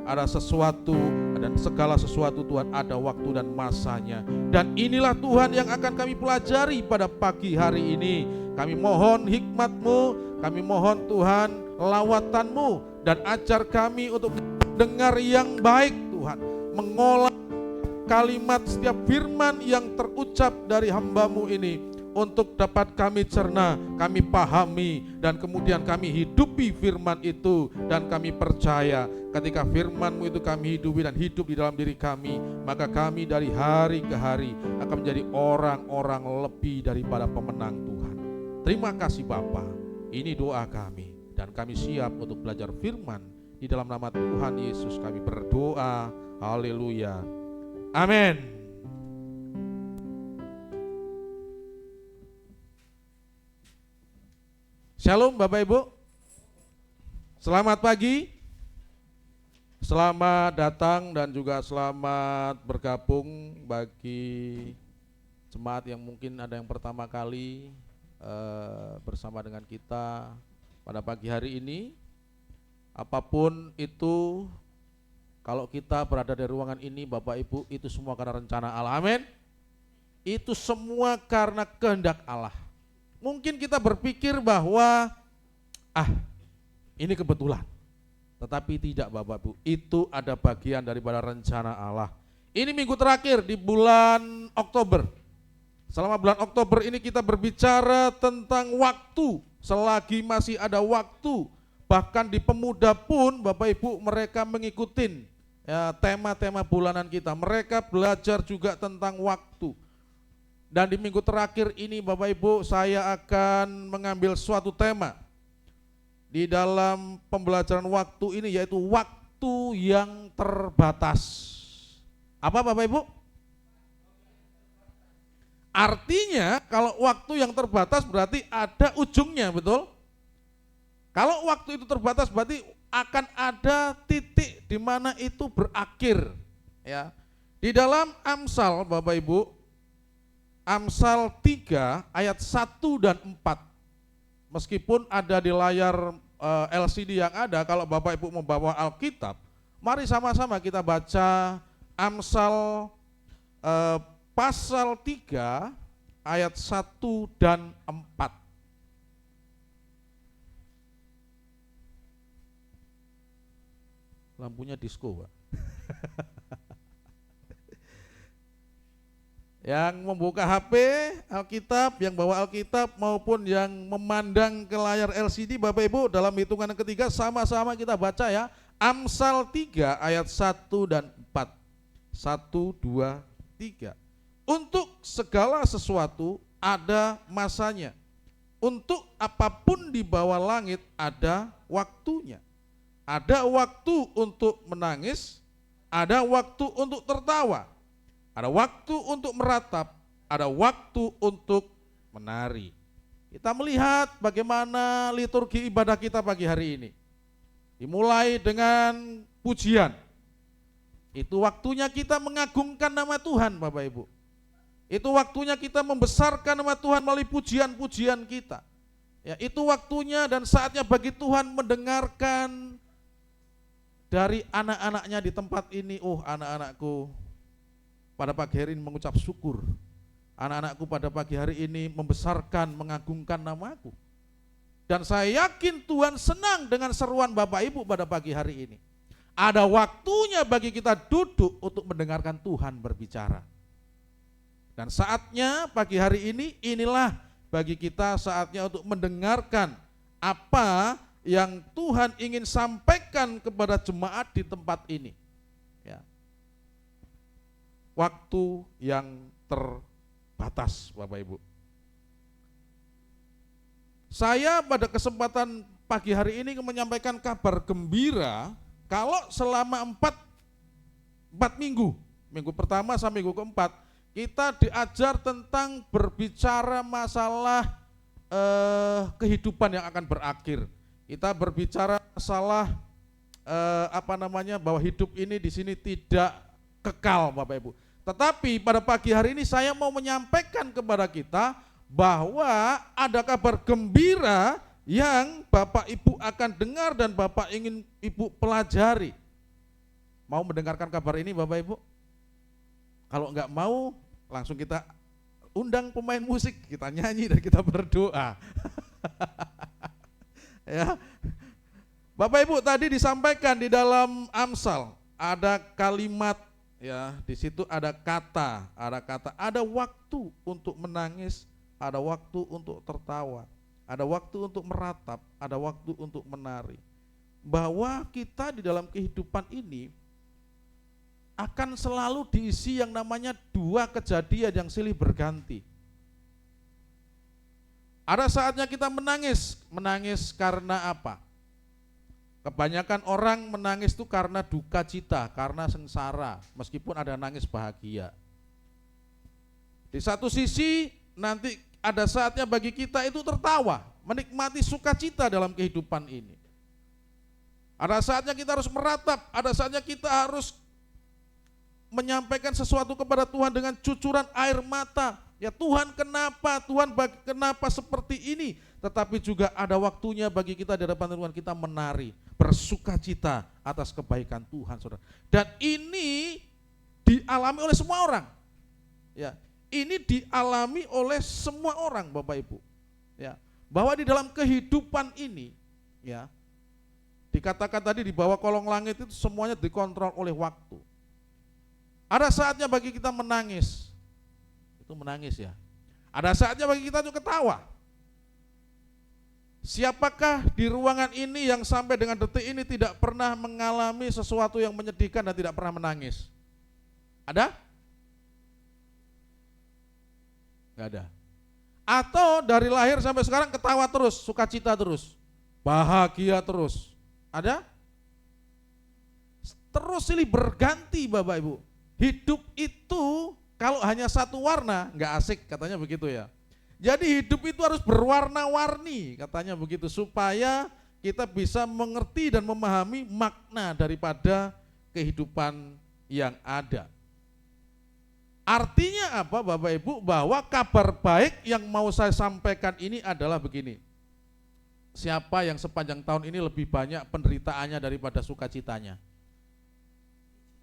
ada sesuatu dan segala sesuatu Tuhan ada waktu dan masanya. Dan inilah Tuhan yang akan kami pelajari pada pagi hari ini. Kami mohon hikmat-Mu, kami mohon Tuhan lawatan-Mu, dan ajar kami untuk dengar yang baik Tuhan, mengolah kalimat setiap firman yang terucap dari hamba-Mu ini, untuk dapat kami cerna, kami pahami, dan kemudian kami hidupi firman itu. Dan kami percaya ketika firman-Mu itu kami hidupi dan hidup di dalam diri kami, maka kami dari hari ke hari akan menjadi orang-orang lebih daripada pemenang Tuhan. Terima kasih Bapa, ini doa kami, dan kami siap untuk belajar firman. Di dalam nama Tuhan Yesus kami berdoa, haleluya, amin. Shalom Bapak Ibu, selamat pagi, selamat datang dan juga selamat bergabung bagi jemaat yang mungkin ada yang pertama kali bersama dengan kita pada pagi hari ini. Apapun itu, kalau kita berada di ruangan ini Bapak Ibu, itu semua karena rencana Allah, amin. Itu semua karena kehendak Allah. Mungkin kita berpikir bahwa ini kebetulan, tetapi tidak Bapak Ibu, itu ada bagian daripada rencana Allah. Ini minggu terakhir di bulan Oktober. Selama bulan Oktober ini kita berbicara tentang waktu, selagi masih ada waktu. Bahkan di pemuda pun Bapak Ibu mereka mengikuti tema-tema bulanan kita. Mereka belajar juga tentang waktu. Dan di minggu terakhir ini Bapak Ibu, saya akan mengambil suatu tema di dalam pembelajaran waktu ini, yaitu waktu yang terbatas. Apa Bapak Ibu? Artinya kalau waktu yang terbatas berarti ada ujungnya, betul? Kalau waktu itu terbatas berarti akan ada titik di mana itu berakhir. Ya. Di dalam Amsal Bapak Ibu, Amsal 3 ayat 1 dan 4. Meskipun ada di layar LCD yang ada, kalau Bapak Ibu membawa Alkitab, mari sama-sama kita baca Amsal pasal 3 ayat 1 dan 4. Lampunya disko, Pak. Yang membuka HP, Alkitab, yang bawa Alkitab maupun yang memandang ke layar LCD, Bapak Ibu, dalam hitungan yang ketiga sama-sama kita baca ya. Amsal 3 ayat 1 dan 4. 1, 2, 3. Untuk segala sesuatu ada masanya. Untuk apapun di bawah langit ada waktunya. Ada waktu untuk menangis, ada waktu untuk tertawa. Ada waktu untuk meratap, ada waktu untuk menari. Kita melihat bagaimana liturgi ibadah kita pagi hari ini. Dimulai dengan pujian. Itu waktunya kita mengagungkan nama Tuhan Bapak Ibu. Itu waktunya kita membesarkan nama Tuhan melalui pujian-pujian kita. Ya, itu waktunya dan saatnya bagi Tuhan mendengarkan dari anak-anaknya di tempat ini. Oh, anak-anakku pada pagi hari ini mengucap syukur. Anak-anakku pada pagi hari ini membesarkan, mengagungkan namaku. Dan saya yakin Tuhan senang dengan seruan Bapak Ibu pada pagi hari ini. Ada waktunya bagi kita duduk untuk mendengarkan Tuhan berbicara. Dan saatnya pagi hari ini, inilah bagi kita saatnya untuk mendengarkan apa yang Tuhan ingin sampaikan kepada jemaat di tempat ini. Ya. Waktu yang terbatas Bapak Ibu. Saya pada kesempatan pagi hari ini menyampaikan kabar gembira kalau selama 4 minggu, minggu pertama sampai minggu keempat, kita diajar tentang berbicara masalah kehidupan yang akan berakhir. Kita berbicara masalah bahwa hidup ini di sini tidak kekal Bapak Ibu. Tetapi pada pagi hari ini saya mau menyampaikan kepada kita bahwa ada kabar gembira yang Bapak Ibu akan dengar dan Bapak ingin Ibu pelajari. Mau mendengarkan kabar ini Bapak Ibu? Kalau enggak mau, langsung kita undang pemain musik, kita nyanyi dan kita berdoa. Ya. Bapak Ibu, tadi disampaikan di dalam Amsal ada kalimat, ya, di situ ada kata, ada waktu untuk menangis, ada waktu untuk tertawa, ada waktu untuk meratap, ada waktu untuk menari. Bahwa kita di dalam kehidupan ini akan selalu diisi yang namanya dua kejadian yang silih berganti. Ada saatnya kita menangis karena apa? Kebanyakan orang menangis itu karena duka cita, karena sengsara, meskipun ada nangis bahagia. Di satu sisi nanti ada saatnya bagi kita itu tertawa, menikmati sukacita dalam kehidupan ini. Ada saatnya kita harus meratap, ada saatnya kita harus menyampaikan sesuatu kepada Tuhan dengan cucuran air mata. Ya Tuhan, kenapa seperti ini? Tetapi juga ada waktunya bagi kita di hadapan Tuhan kita menari, bersukacita atas kebaikan Tuhan, saudara. Dan ini dialami oleh semua orang. Ya, ini dialami oleh semua orang, Bapak Ibu. Ya, bahwa di dalam kehidupan ini, ya, dikatakan tadi di bawah kolong langit itu semuanya dikontrol oleh waktu. Ada saatnya bagi kita menangis, itu menangis ya. Ada saatnya bagi kita itu ketawa. Siapakah di ruangan ini yang sampai dengan detik ini tidak pernah mengalami sesuatu yang menyedihkan dan tidak pernah menangis? Ada? Gak ada. Atau dari lahir sampai sekarang ketawa terus, sukacita terus, bahagia terus? Ada? Terus silih berganti Bapak Ibu. Hidup itu kalau hanya satu warna nggak asik, katanya begitu ya. Jadi hidup itu harus berwarna-warni, katanya begitu, supaya kita bisa mengerti dan memahami makna daripada kehidupan yang ada. Artinya apa Bapak Ibu? Bahwa kabar baik yang mau saya sampaikan ini adalah begini. Siapa yang sepanjang tahun ini lebih banyak penderitaannya daripada sukacitanya?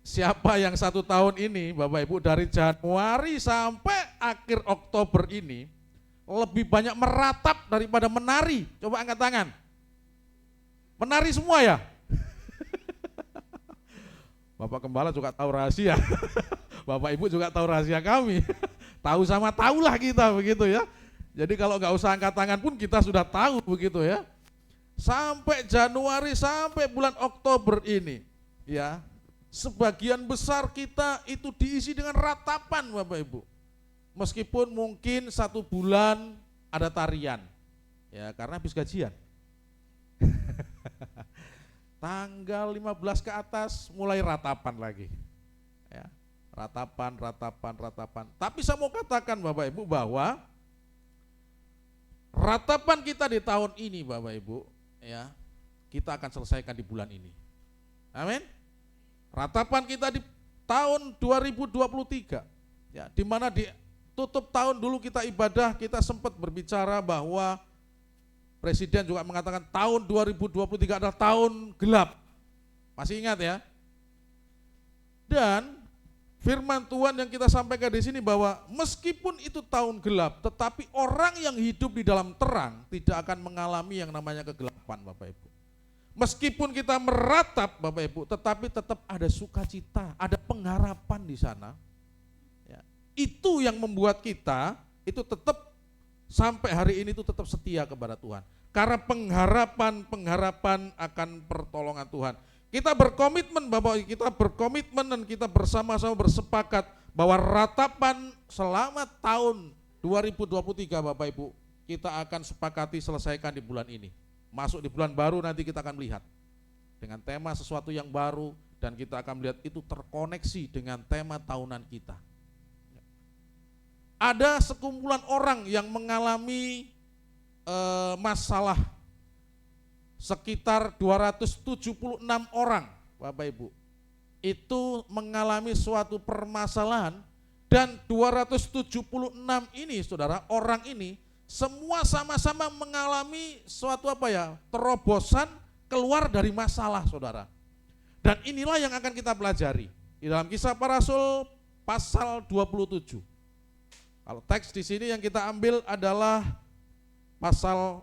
Siapa yang satu tahun ini Bapak Ibu dari Januari sampai akhir Oktober ini lebih banyak meratap daripada menari? Coba angkat tangan. Menari semua ya? Bapak Gembala juga tahu rahasia. Bapak Ibu juga tahu rahasia kami. Tahu sama tahulah kita begitu ya. Jadi kalau nggak usah angkat tangan pun kita sudah tahu begitu ya. Sampai Januari sampai bulan Oktober ini ya, sebagian besar kita itu diisi dengan ratapan Bapak Ibu. Meskipun mungkin satu bulan ada tarian, ya karena habis gajian. Tanggal 15 ke atas mulai ratapan lagi. Ya, ratapan. Tapi saya mau katakan Bapak Ibu bahwa ratapan kita di tahun ini Bapak Ibu, ya kita akan selesaikan di bulan ini. Amin. Ratapan kita di tahun 2023, ya, di mana di tutup tahun dulu kita ibadah, kita sempat berbicara bahwa Presiden juga mengatakan tahun 2023 adalah tahun gelap. Masih ingat ya? Dan firman Tuhan yang kita sampaikan di sini bahwa meskipun itu tahun gelap, tetapi orang yang hidup di dalam terang tidak akan mengalami yang namanya kegelapan Bapak Ibu. Meskipun kita meratap Bapak Ibu, tetapi tetap ada sukacita, ada pengharapan di sana. Ya. Itu yang membuat kita itu tetap sampai hari ini itu tetap setia kepada Tuhan. Karena pengharapan akan pertolongan Tuhan. Kita berkomitmen Bapak, kita berkomitmen dan kita bersama-sama bersepakat bahwa ratapan selama tahun 2023 Bapak Ibu, kita akan sepakati selesaikan di bulan ini. Masuk di bulan baru nanti kita akan melihat dengan tema sesuatu yang baru dan kita akan melihat itu terkoneksi dengan tema tahunan kita. Ada sekumpulan orang yang mengalami masalah, sekitar 276 orang Bapak Ibu itu mengalami suatu permasalahan, dan 276 ini saudara, orang ini semua sama-sama mengalami suatu terobosan keluar dari masalah saudara. Dan inilah yang akan kita pelajari di dalam Kisah Para Rasul pasal 27. Kalau teks di sini yang kita ambil adalah pasal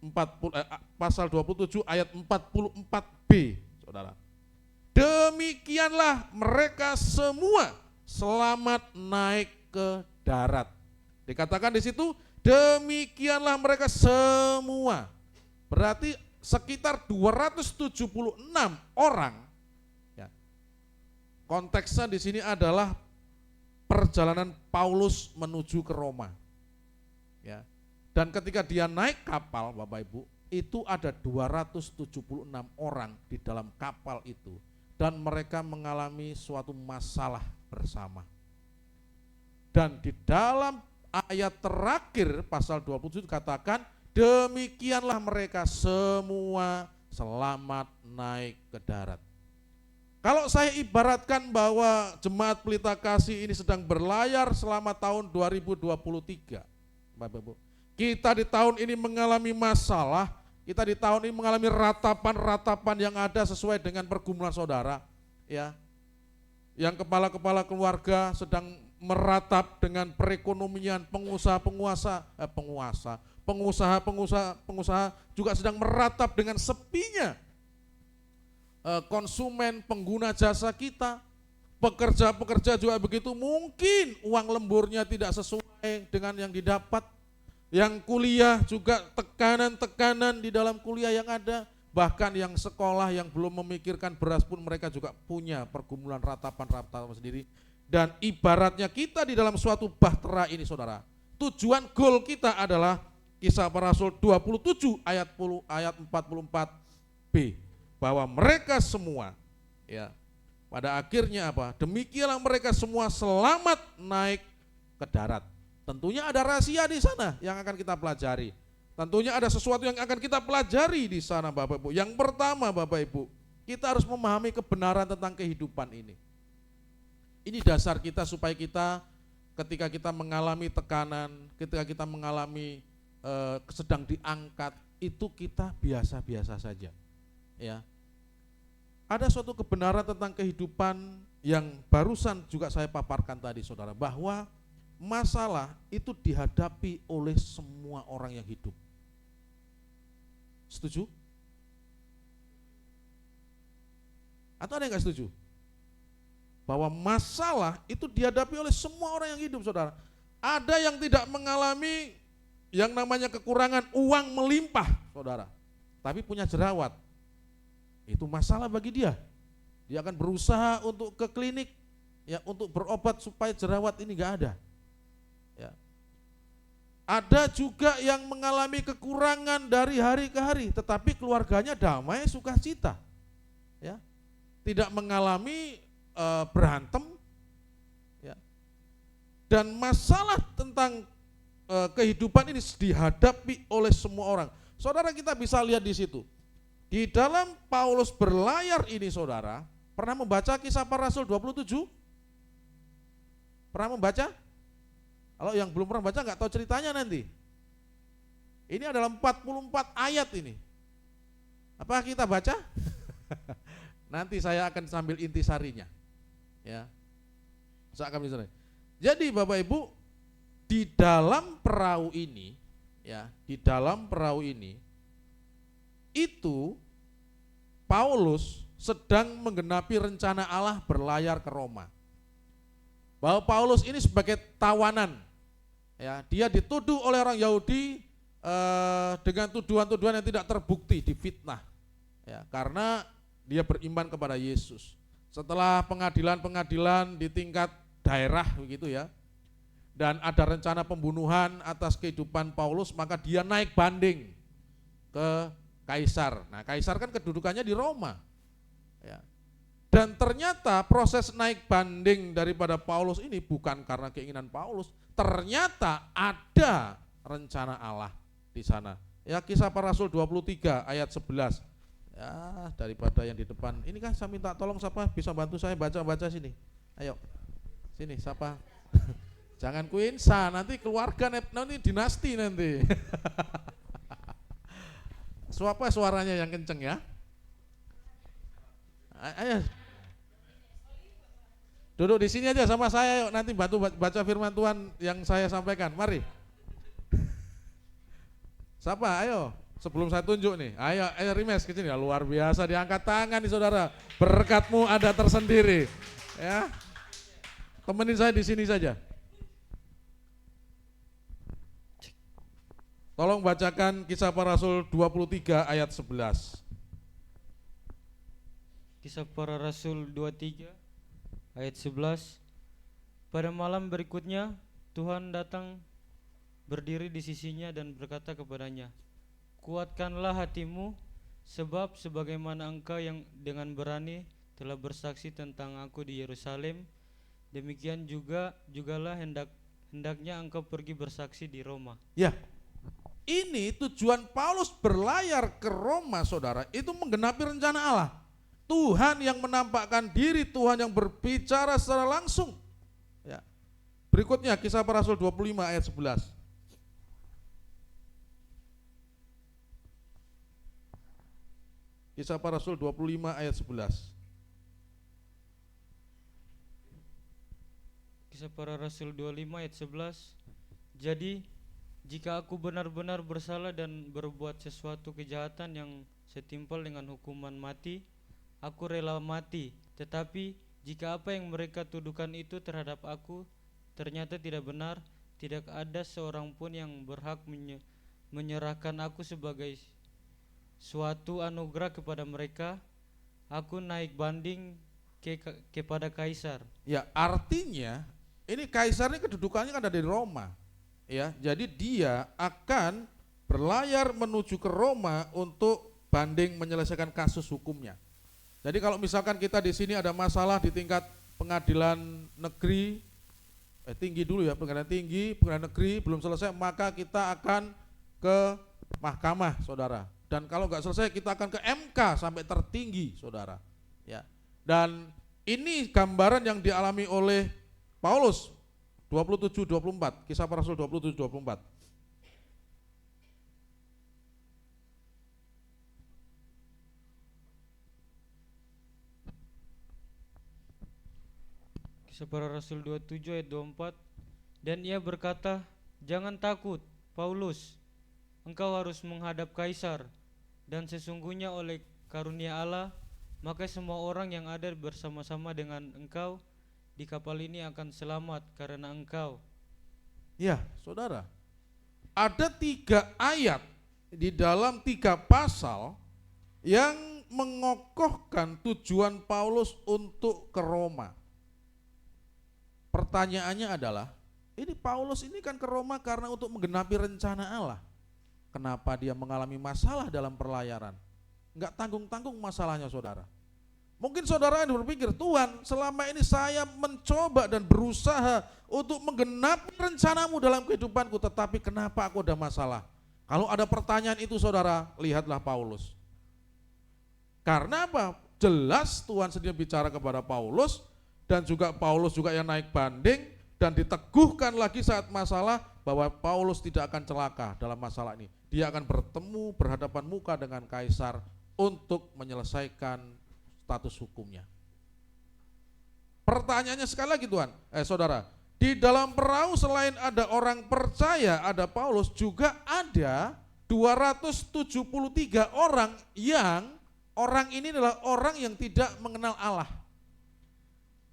27 ayat 44b, Saudara. Demikianlah mereka semua selamat naik ke darat. Dikatakan di situ, demikianlah mereka semua. Berarti sekitar 276 orang. Ya. Konteksnya di sini adalah perjalanan Paulus menuju ke Roma. Ya. Dan ketika dia naik kapal, Bapak Ibu, itu ada 276 orang di dalam kapal itu. Dan mereka mengalami suatu masalah bersama. Dan di dalam ayat terakhir pasal 27 katakan, demikianlah mereka semua selamat naik ke darat. Kalau saya ibaratkan bahwa Jemaat Pelita Kasih ini sedang berlayar selama tahun 2023, Bapak Ibu, kita di tahun ini mengalami masalah, kita di tahun ini mengalami ratapan-ratapan yang ada sesuai dengan pergumulan saudara, ya. Yang kepala-kepala keluarga sedang meratap dengan perekonomian, pengusaha juga sedang meratap dengan sepinya konsumen pengguna jasa kita. Pekerja-pekerja juga begitu, mungkin uang lemburnya tidak sesuai dengan yang didapat. Yang kuliah juga tekanan-tekanan di dalam kuliah yang ada. Bahkan yang sekolah yang belum memikirkan beras pun mereka juga punya pergumulan ratapan-ratapan sendiri. Dan ibaratnya kita di dalam suatu bahtera ini, saudara, tujuan goal kita adalah Kisah Para Rasul 27 ayat 44b, bahwa mereka semua, ya, pada akhirnya apa? Demikianlah mereka semua selamat naik ke darat. Tentunya ada rahasia di sana yang akan kita pelajari. Tentunya ada sesuatu yang akan kita pelajari di sana, Bapak Ibu. Yang pertama, Bapak Ibu, kita harus memahami kebenaran tentang kehidupan ini. Ini dasar kita supaya kita ketika kita mengalami tekanan, ketika kita mengalami sedang diangkat, itu kita biasa-biasa saja. Ya. Ada suatu kebenaran tentang kehidupan yang barusan juga saya paparkan tadi, saudara, bahwa masalah itu dihadapi oleh semua orang yang hidup. Setuju? Atau ada yang enggak setuju? Bahwa masalah itu dihadapi oleh semua orang yang hidup, saudara. Ada yang tidak mengalami yang namanya kekurangan uang melimpah, saudara, tapi punya jerawat. Itu masalah bagi dia. Dia akan berusaha untuk ke klinik, ya, untuk berobat supaya jerawat ini enggak ada. Ya. Ada juga yang mengalami kekurangan dari hari ke hari, tetapi keluarganya damai, sukacita. Ya. Tidak mengalami berantem. Ya. Dan masalah tentang kehidupan ini dihadapi oleh semua orang. Saudara, kita bisa lihat di situ. Di dalam Paulus berlayar ini, saudara, pernah membaca Kisah Para Rasul 27? Pernah membaca? Kalau yang belum pernah baca nggak tahu ceritanya nanti. Ini adalah 44 ayat ini. Apa kita baca? Nanti saya akan sambil intisarinya. Ya. Saya akan intisari. Jadi Bapak Ibu, di dalam perahu ini, ya, di dalam perahu ini itu Paulus sedang menggenapi rencana Allah berlayar ke Roma. Bahwa Paulus ini sebagai tawanan, ya, dia dituduh oleh orang Yahudi dengan tuduhan-tuduhan yang tidak terbukti, difitnah, ya, karena dia beriman kepada Yesus. Setelah pengadilan-pengadilan di tingkat daerah begitu, ya, dan ada rencana pembunuhan atas kehidupan Paulus, maka dia naik banding ke Kaisar. Nah, Kaisar kan kedudukannya di Roma, ya. Dan ternyata proses naik banding daripada Paulus ini bukan karena keinginan Paulus, ternyata ada rencana Allah di sana. Ya, Kisah Para Rasul 23 ayat 11. Ya, daripada yang di depan. Ini kan saya minta tolong, siapa bisa bantu saya baca-baca sini. Ayo. Sini, siapa? Jangan kuinsa, nanti keluarga nanti dinasti nanti. Suapa suaranya yang kenceng, ya. Ayo. Duduk di sini aja sama saya, yuk nanti bantu baca firman Tuhan yang saya sampaikan. Mari. Siapa? Ayo. Sebelum saya tunjuk nih. Ayo Rimes ke sini. Luar biasa diangkat tangan nih saudara. Berkatmu ada tersendiri. Ya. Temenin saya di sini saja. Tolong bacakan Kisah Para Rasul 23 ayat 11. Kisah Para Rasul 23 ayat 11. Pada malam berikutnya Tuhan datang berdiri di sisinya dan berkata kepadanya, kuatkanlah hatimu, sebab sebagaimana engkau yang dengan berani telah bersaksi tentang aku di Yerusalem, demikian jugalah hendaknya engkau pergi bersaksi di Roma. Ya, ini tujuan Paulus berlayar ke Roma saudara, itu menggenapi rencana Allah. Tuhan yang menampakkan diri, Tuhan yang berbicara secara langsung. Ya. Berikutnya Kisah Para Rasul 25 ayat 11. Kisah Para Rasul 25 ayat 11. Kisah Para Rasul 25 ayat 11. Jadi jika aku benar-benar bersalah dan berbuat sesuatu kejahatan yang setimpal dengan hukuman mati, aku rela mati. Tetapi jika apa yang mereka tuduhkan itu terhadap aku ternyata tidak benar, tidak ada seorang pun yang berhak menyerahkan aku sebagai suatu anugerah kepada mereka. Aku naik banding kepada Kaisar. Ya, artinya ini Kaisar ini kedudukannya kan ada di Roma. Ya, jadi dia akan berlayar menuju ke Roma untuk banding menyelesaikan kasus hukumnya. Jadi kalau misalkan kita di sini ada masalah di tingkat pengadilan negeri, tinggi dulu ya, pengadilan tinggi, pengadilan negeri belum selesai, maka kita akan ke mahkamah, saudara. Dan kalau nggak selesai kita akan ke MK sampai tertinggi, saudara. Ya. Dan ini gambaran yang dialami oleh Paulus 27-24, Kisah Para Rasul 27-24. Kisah Para Rasul 27 ayat 24. Dan ia berkata, jangan takut Paulus, engkau harus menghadap Kaisar, dan sesungguhnya oleh karunia Allah, maka semua orang yang ada bersama-sama dengan engkau di kapal ini akan selamat karena engkau. Ya, saudara, ada 3 ayat di dalam 3 pasal yang mengokohkan tujuan Paulus untuk ke Roma. Pertanyaannya adalah, ini Paulus ini kan ke Roma karena untuk menggenapi rencana Allah. Kenapa dia mengalami masalah dalam perlayaran? Enggak tanggung-tanggung masalahnya saudara. Mungkin saudara yang berpikir, Tuhan selama ini saya mencoba dan berusaha untuk menggenapi rencanamu dalam kehidupanku, tetapi kenapa aku ada masalah? Kalau ada pertanyaan itu saudara, lihatlah Paulus. Karena apa? Jelas Tuhan sendiri bicara kepada Paulus, dan juga Paulus juga yang naik banding, dan diteguhkan lagi saat masalah bahwa Paulus tidak akan celaka dalam masalah ini. Dia akan bertemu berhadapan muka dengan Kaisar untuk menyelesaikan status hukumnya. Pertanyaannya sekali lagi Tuhan, saudara, di dalam perahu selain ada orang percaya, ada Paulus, juga ada 273 orang yang orang ini adalah orang yang tidak mengenal Allah.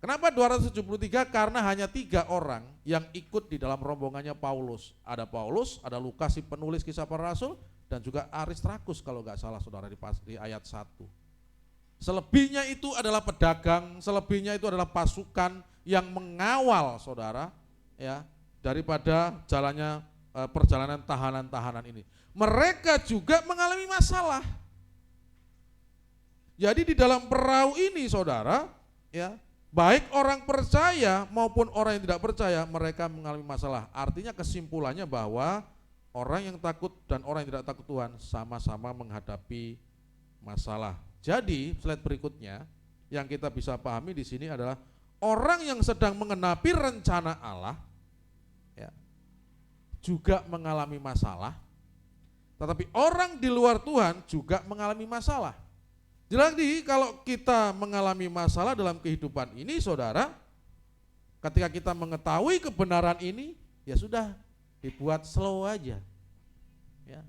Kenapa 273? Karena hanya 3 orang yang ikut di dalam rombongannya Paulus. Ada Paulus, ada Lukas si penulis Kisah Para Rasul, dan juga Aristarkus kalau nggak salah saudara di ayat 1. Selebihnya itu adalah pedagang, selebihnya itu adalah pasukan yang mengawal saudara, ya, daripada jalannya perjalanan tahanan-tahanan ini. Mereka juga mengalami masalah. Jadi di dalam perahu ini saudara, ya, baik orang percaya maupun orang yang tidak percaya, mereka mengalami masalah. Artinya kesimpulannya bahwa orang yang takut dan orang yang tidak takut Tuhan sama-sama menghadapi masalah. Jadi slide berikutnya yang kita bisa pahami di sini adalah orang yang sedang mengenapi rencana Allah, ya, juga mengalami masalah, tetapi orang di luar Tuhan juga mengalami masalah. Jadi kalau kita mengalami masalah dalam kehidupan ini saudara, ketika kita mengetahui kebenaran ini, ya sudah dibuat slow aja. Ya.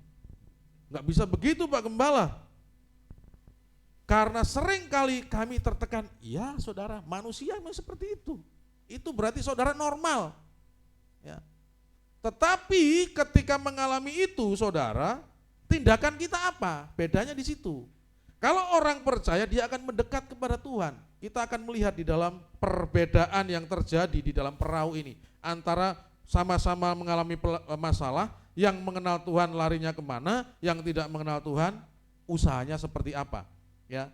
Nggak bisa begitu Pak Gembala. Karena sering kali kami tertekan, ya saudara, manusia memang seperti itu. Itu berarti saudara normal. Ya. Tetapi ketika mengalami itu saudara, tindakan kita apa? Bedanya di situ. Kalau orang percaya dia akan mendekat kepada Tuhan. Kita akan melihat di dalam perbedaan yang terjadi di dalam perahu ini. Antara sama-sama mengalami masalah, yang mengenal Tuhan larinya kemana, yang tidak mengenal Tuhan usahanya seperti apa. Ya.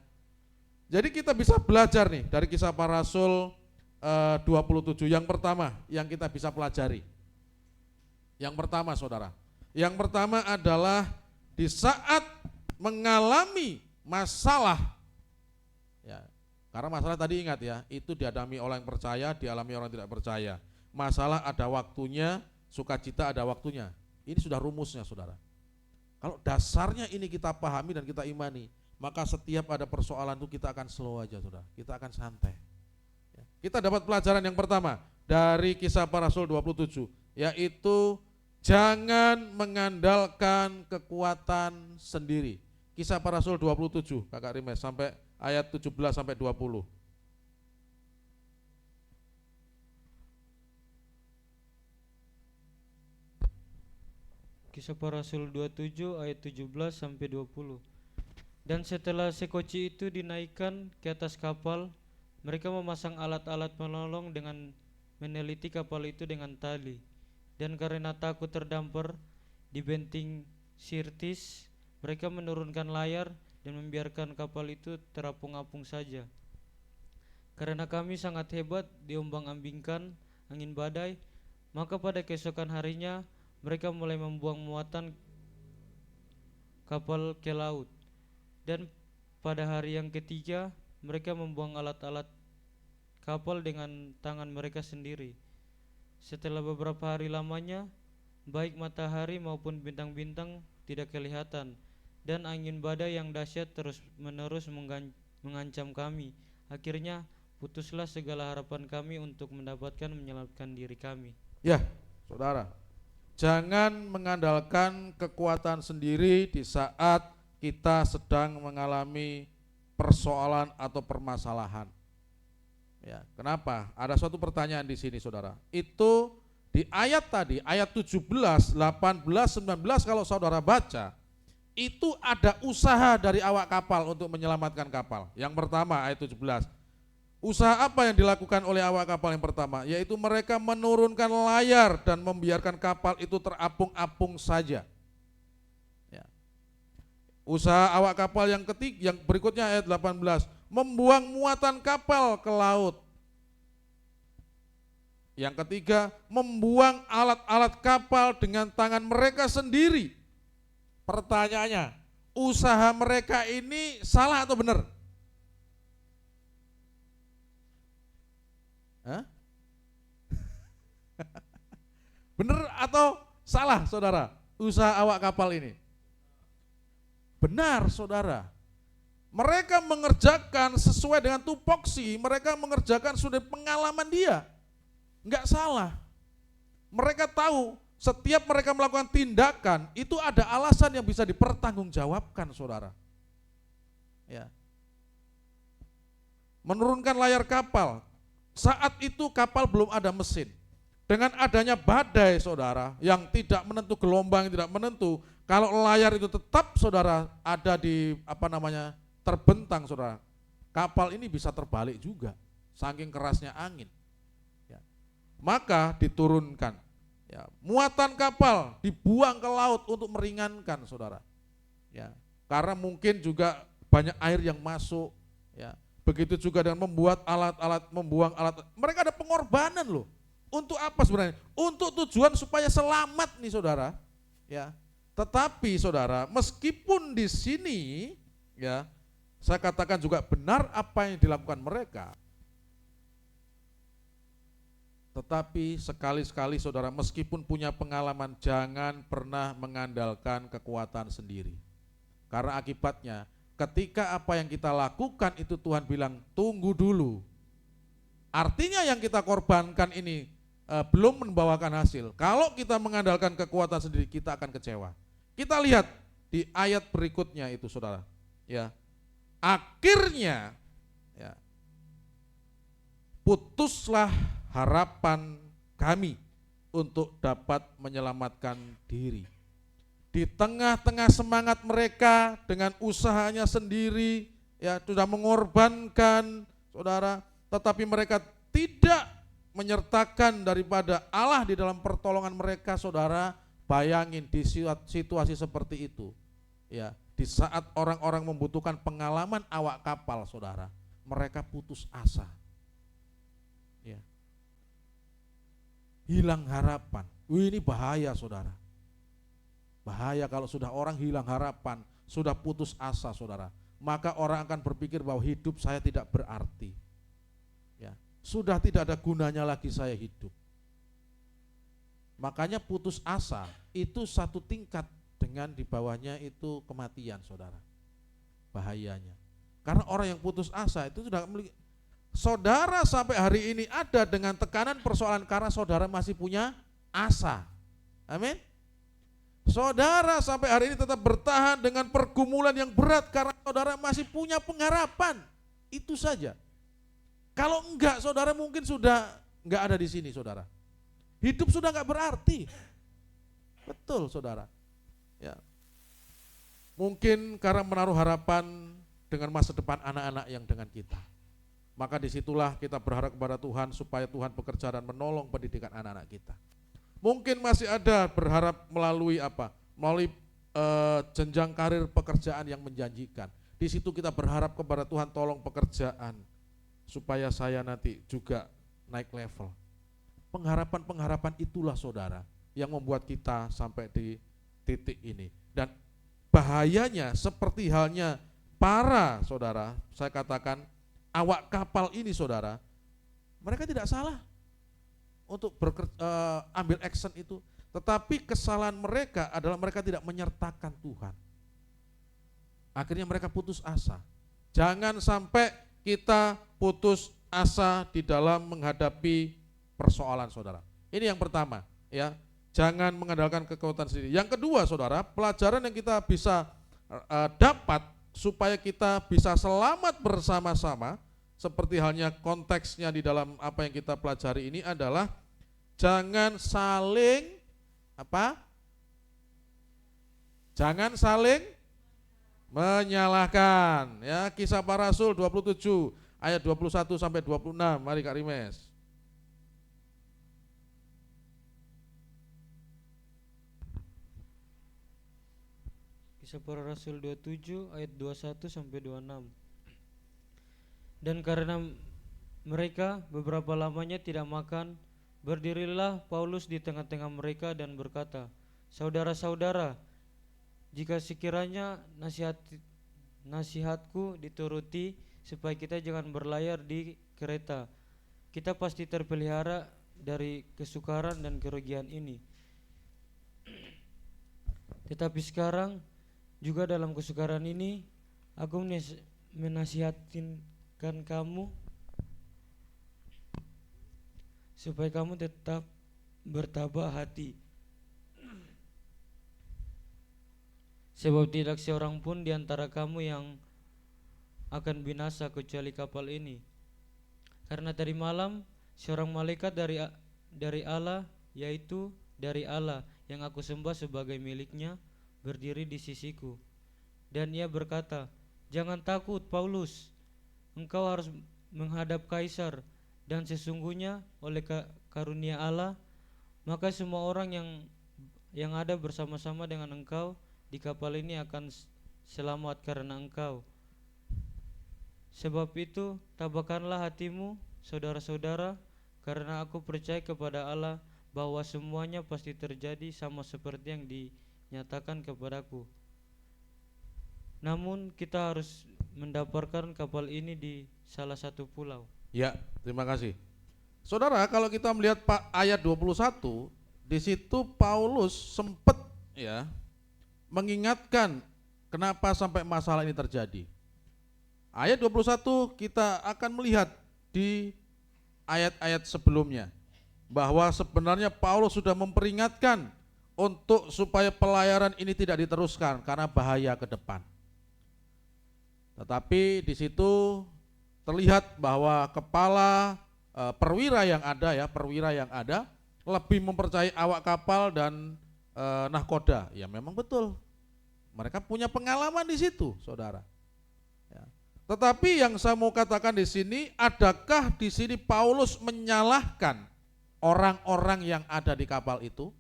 Jadi kita bisa belajar nih dari Kisah Para Rasul 27. Yang pertama yang kita bisa pelajari. Yang pertama saudara. Yang pertama adalah di saat mengalami masalah, ya, karena masalah tadi ingat ya, itu dihadapi oleh yang percaya, dialami orang tidak percaya. Masalah ada waktunya, sukacita ada waktunya. Ini sudah rumusnya saudara. Kalau dasarnya ini kita pahami dan kita imani, maka setiap ada persoalan itu kita akan slow aja saudara, kita akan santai. Kita dapat pelajaran yang pertama dari Kisah Para Rasul 27, yaitu jangan mengandalkan kekuatan sendiri. Kisah Para Rasul 27, Kakak Rimes, sampai ayat 17 sampai 20. Kisah Para Rasul 27 ayat 17 sampai 20. Dan setelah sekoci itu dinaikkan ke atas kapal, mereka memasang alat-alat penolong dengan meneliti kapal itu dengan tali. Dan karena takut terdampar di benting Sirtis, mereka menurunkan layar dan membiarkan kapal itu terapung-apung saja. Karena kami sangat hebat diombang-ambingkan angin badai, maka pada keesokan harinya mereka mulai membuang muatan kapal ke laut. Dan pada hari yang ketiga mereka membuang alat-alat kapal dengan tangan mereka sendiri. Setelah beberapa hari lamanya, baik matahari maupun bintang-bintang tidak kelihatan, dan angin badai yang dahsyat terus-menerus mengancam kami. Akhirnya putuslah segala harapan kami untuk mendapatkan menyelamatkan diri kami. Ya, saudara, jangan mengandalkan kekuatan sendiri di saat kita sedang mengalami persoalan atau permasalahan. Ya, kenapa? Ada suatu pertanyaan di sini, saudara. Itu di ayat tadi, ayat 17, 18, 19 kalau saudara baca, itu ada usaha dari awak kapal untuk menyelamatkan kapal. Yang pertama ayat 17. Usaha apa yang dilakukan oleh awak kapal yang pertama? Yaitu mereka menurunkan layar dan membiarkan kapal itu terapung-apung saja. Ya. Usaha awak kapal yang ketiga, yang berikutnya ayat 18, membuang muatan kapal ke laut. Yang ketiga, membuang alat-alat kapal dengan tangan mereka sendiri. Pertanyaannya, usaha mereka ini salah atau benar? Hah? Benar atau salah saudara? Usaha awak kapal ini benar saudara. Mereka mengerjakan sesuai dengan tupoksi, mereka mengerjakan sudah pengalaman dia. Enggak salah. Mereka tahu setiap mereka melakukan tindakan itu ada alasan yang bisa dipertanggungjawabkan saudara. Ya. Menurunkan layar kapal. Saat itu kapal belum ada mesin. Dengan adanya badai saudara yang tidak menentu, gelombang yang tidak menentu, kalau layar itu tetap saudara ada di terbentang saudara, kapal ini bisa terbalik juga saking kerasnya angin. Ya. Maka diturunkan. Ya, muatan kapal dibuang ke laut untuk meringankan saudara. Ya, karena mungkin juga banyak air yang masuk. Ya, begitu juga dengan membuat alat-alat, membuang alat. Mereka ada pengorbanan loh. Untuk apa sebenarnya? Untuk tujuan supaya selamat nih saudara. Ya, tetapi saudara, meskipun di sini, ya, saya katakan juga benar apa yang dilakukan mereka. Tetapi sekali-sekali saudara, meskipun punya pengalaman, jangan pernah mengandalkan kekuatan sendiri. Karena akibatnya ketika apa yang kita lakukan itu Tuhan bilang tunggu dulu. Artinya yang kita korbankan ini belum membawakan hasil. Kalau kita mengandalkan kekuatan sendiri kita akan kecewa. Kita lihat di ayat berikutnya itu saudara. Ya, akhirnya ya, putuslah harapan kami untuk dapat menyelamatkan diri. Di tengah-tengah semangat mereka dengan usahanya sendiri, ya sudah mengorbankan saudara, tetapi mereka tidak menyertakan daripada Allah di dalam pertolongan mereka, saudara. Bayangin di situasi seperti itu, ya di saat orang-orang membutuhkan pengalaman awak kapal, saudara, mereka putus asa, ya, hilang harapan. Ini bahaya, saudara. Bahaya kalau sudah orang hilang harapan, sudah putus asa, saudara. Maka orang akan berpikir bahwa hidup saya tidak berarti. Ya, sudah tidak ada gunanya lagi saya hidup. Makanya putus asa itu satu tingkat dengan di bawahnya itu kematian, saudara. Bahayanya. Karena orang yang putus asa itu sudah memiliki, saudara sampai hari ini ada dengan tekanan persoalan karena saudara masih punya asa. Amin. Saudara sampai hari ini tetap bertahan dengan pergumulan yang berat karena saudara masih punya pengharapan. Itu saja. Kalau enggak, saudara mungkin sudah enggak ada di sini, saudara. Hidup sudah enggak berarti. Betul, saudara. Ya. Mungkin karena menaruh harapan dengan masa depan anak-anak yang dengan kita. Maka disitulah kita berharap kepada Tuhan supaya Tuhan bekerja dan menolong pendidikan anak-anak kita. Mungkin masih ada berharap melalui apa? Melalui jenjang karir pekerjaan yang menjanjikan. Di situ kita berharap kepada Tuhan tolong pekerjaan supaya saya nanti juga naik level. Pengharapan-pengharapan itulah saudara yang membuat kita sampai di titik ini. Dan bahayanya seperti halnya para saudara, saya katakan awak kapal ini saudara, mereka tidak salah untuk ambil action itu, tetapi kesalahan mereka adalah mereka tidak menyertakan Tuhan. Akhirnya mereka putus asa. Jangan sampai kita putus asa di dalam menghadapi persoalan, saudara. Ini yang pertama, ya. Jangan mengandalkan kekuatan sendiri. Yang kedua, saudara, pelajaran yang kita bisa dapat supaya kita bisa selamat bersama-sama, seperti halnya konteksnya di dalam apa yang kita pelajari ini adalah jangan saling apa? Jangan saling menyalahkan. Ya, Kisah Para Rasul 27 ayat 21 sampai 26. Mari Kak Rimes. Kisah Para Rasul 27 ayat 21 sampai 26. Dan karena mereka beberapa lamanya tidak makan, berdirilah Paulus di tengah-tengah mereka dan berkata, "Saudara-saudara, jika sekiranya nasihatku dituruti supaya kita jangan berlayar di kereta, kita pasti terpelihara dari kesukaran dan kerugian ini. Tetapi sekarang juga dalam kesukaran ini aku menasihatkan kamu supaya kamu tetap bertabah hati, sebab tidak seorang pun di antara kamu yang akan binasa kecuali kapal ini. Karena tadi malam seorang malaikat dari Allah, yaitu dari Allah yang aku sembah sebagai miliknya, berdiri di sisiku. Dan ia berkata, 'Jangan takut Paulus, engkau harus menghadap Kaisar, dan sesungguhnya oleh karunia Allah, maka semua orang yang ada bersama-sama dengan engkau di kapal ini akan selamat karena engkau. Sebab itu tabahkanlah hatimu, saudara-saudara, karena aku percaya kepada Allah bahwa semuanya pasti terjadi sama seperti yang dinyatakan kepadaku. Namun kita harus mendapatkan kapal ini di salah satu pulau.'" Ya, terima kasih. Saudara, kalau kita melihat ayat 21, di situ Paulus sempat ya mengingatkan Kenapa sampai masalah ini terjadi? Ayat 21 kita akan melihat di ayat-ayat sebelumnya bahwa sebenarnya Paulus sudah memperingatkan untuk supaya pelayaran ini tidak diteruskan karena bahaya ke depan. Tetapi di situ terlihat bahwa kepala perwira yang ada lebih mempercayai awak kapal dan nahkoda. Ya memang betul. Mereka punya pengalaman di situ, saudara. Ya. Tetapi yang saya mau katakan di sini, adakah di sini Paulus menyalahkan orang-orang yang ada di kapal itu?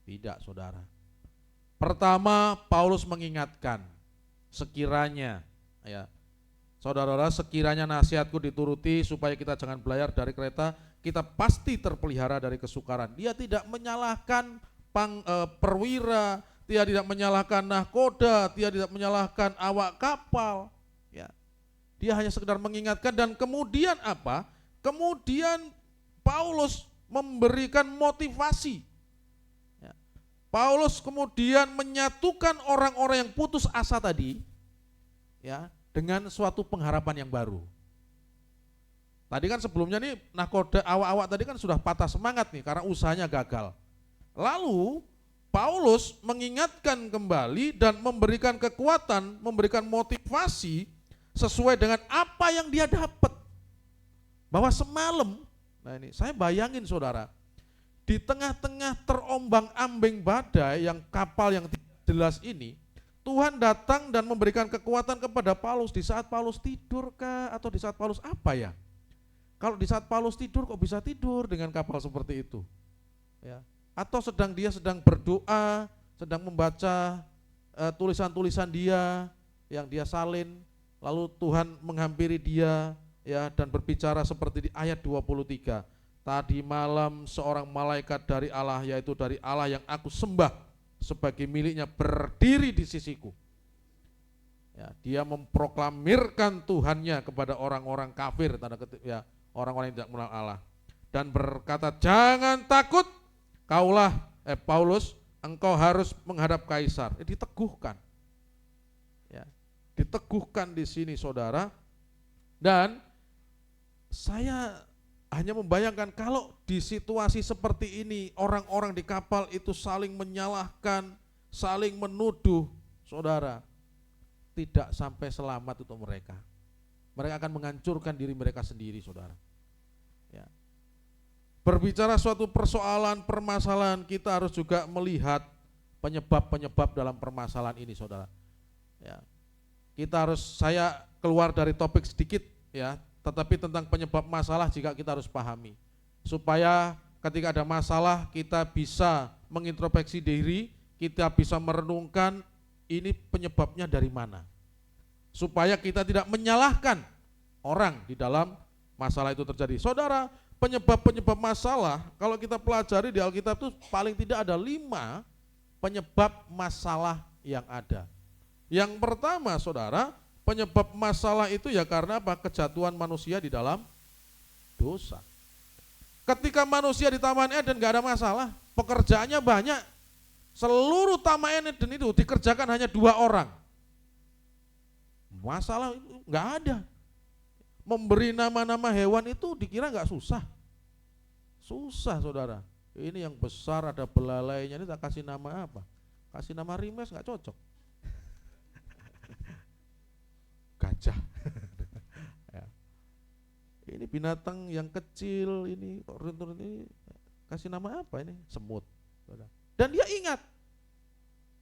Tidak, saudara. Pertama, Paulus mengingatkan, sekiranya, ya, saudara-saudara, sekiranya nasihatku dituruti supaya kita jangan belayar dari kereta, kita pasti terpelihara dari kesukaran. Dia tidak menyalahkan perwira, dia tidak menyalahkan nahkoda, dia tidak menyalahkan awak kapal. Ya. Dia hanya sekedar mengingatkan dan kemudian apa? Kemudian Paulus memberikan motivasi. Ya. Paulus kemudian menyatukan orang-orang yang putus asa tadi, ya, dengan suatu pengharapan yang baru. Tadi kan sebelumnya nih nahkoda awak-awak tadi kan sudah patah semangat nih karena usahanya gagal. Lalu Paulus mengingatkan kembali dan memberikan kekuatan, memberikan motivasi sesuai dengan apa yang dia dapat. Bahwa semalam, nah ini saya bayangin saudara, di tengah-tengah terombang-ambing badai yang kapal yang tidak jelas ini, Tuhan datang dan memberikan kekuatan kepada Paulus di saat Paulus tidur kah atau di saat Paulus apa ya? Kalau di saat Paulus tidur kok bisa tidur dengan kapal seperti itu? Ya. Atau dia sedang berdoa, sedang membaca tulisan-tulisan dia yang dia salin, lalu Tuhan menghampiri dia, ya, dan berbicara seperti di ayat 23. Tadi malam seorang malaikat dari Allah, yaitu dari Allah yang aku sembah sebagai miliknya, berdiri di sisiku. Ya, dia memproklamirkan Tuhannya kepada orang-orang kafir, tanda kutip, ya, orang-orang yang tidak mengenal Allah, dan berkata, jangan takut, Paulus, engkau harus menghadap kaisar. Diteguhkan, ya, diteguhkan di sini saudara. Dan saya hanya membayangkan kalau di situasi seperti ini orang-orang di kapal itu saling menyalahkan, saling menuduh, saudara, tidak sampai selamat untuk mereka. Mereka akan menghancurkan diri mereka sendiri, saudara. Ya. Berbicara suatu persoalan, permasalahan, kita harus juga melihat penyebab-penyebab dalam permasalahan ini, saudara. Ya. Saya keluar dari topik sedikit, ya, tetapi tentang penyebab masalah juga kita harus pahami. Supaya ketika ada masalah kita bisa mengintrospeksi diri, kita bisa merenungkan ini penyebabnya dari mana. Supaya kita tidak menyalahkan orang di dalam masalah itu terjadi. Saudara, penyebab-penyebab masalah, kalau kita pelajari di Alkitab itu paling tidak ada 5 penyebab masalah yang ada. Yang pertama, saudara, penyebab masalah itu ya karena apa? Kejatuhan manusia di dalam dosa. Ketika manusia di Taman Eden gak ada masalah, pekerjaannya banyak. Seluruh Taman Eden itu dikerjakan hanya 2 orang. Masalah itu gak ada. Memberi nama-nama hewan itu dikira gak susah. Susah, saudara. Ini yang besar ada belalainya, ini tak kasih nama apa? Kasih nama Rimes gak cocok. Gajah. Ya. Ini binatang yang kecil, ini kasih nama apa ini? Semut. Saudara. Dan dia ingat,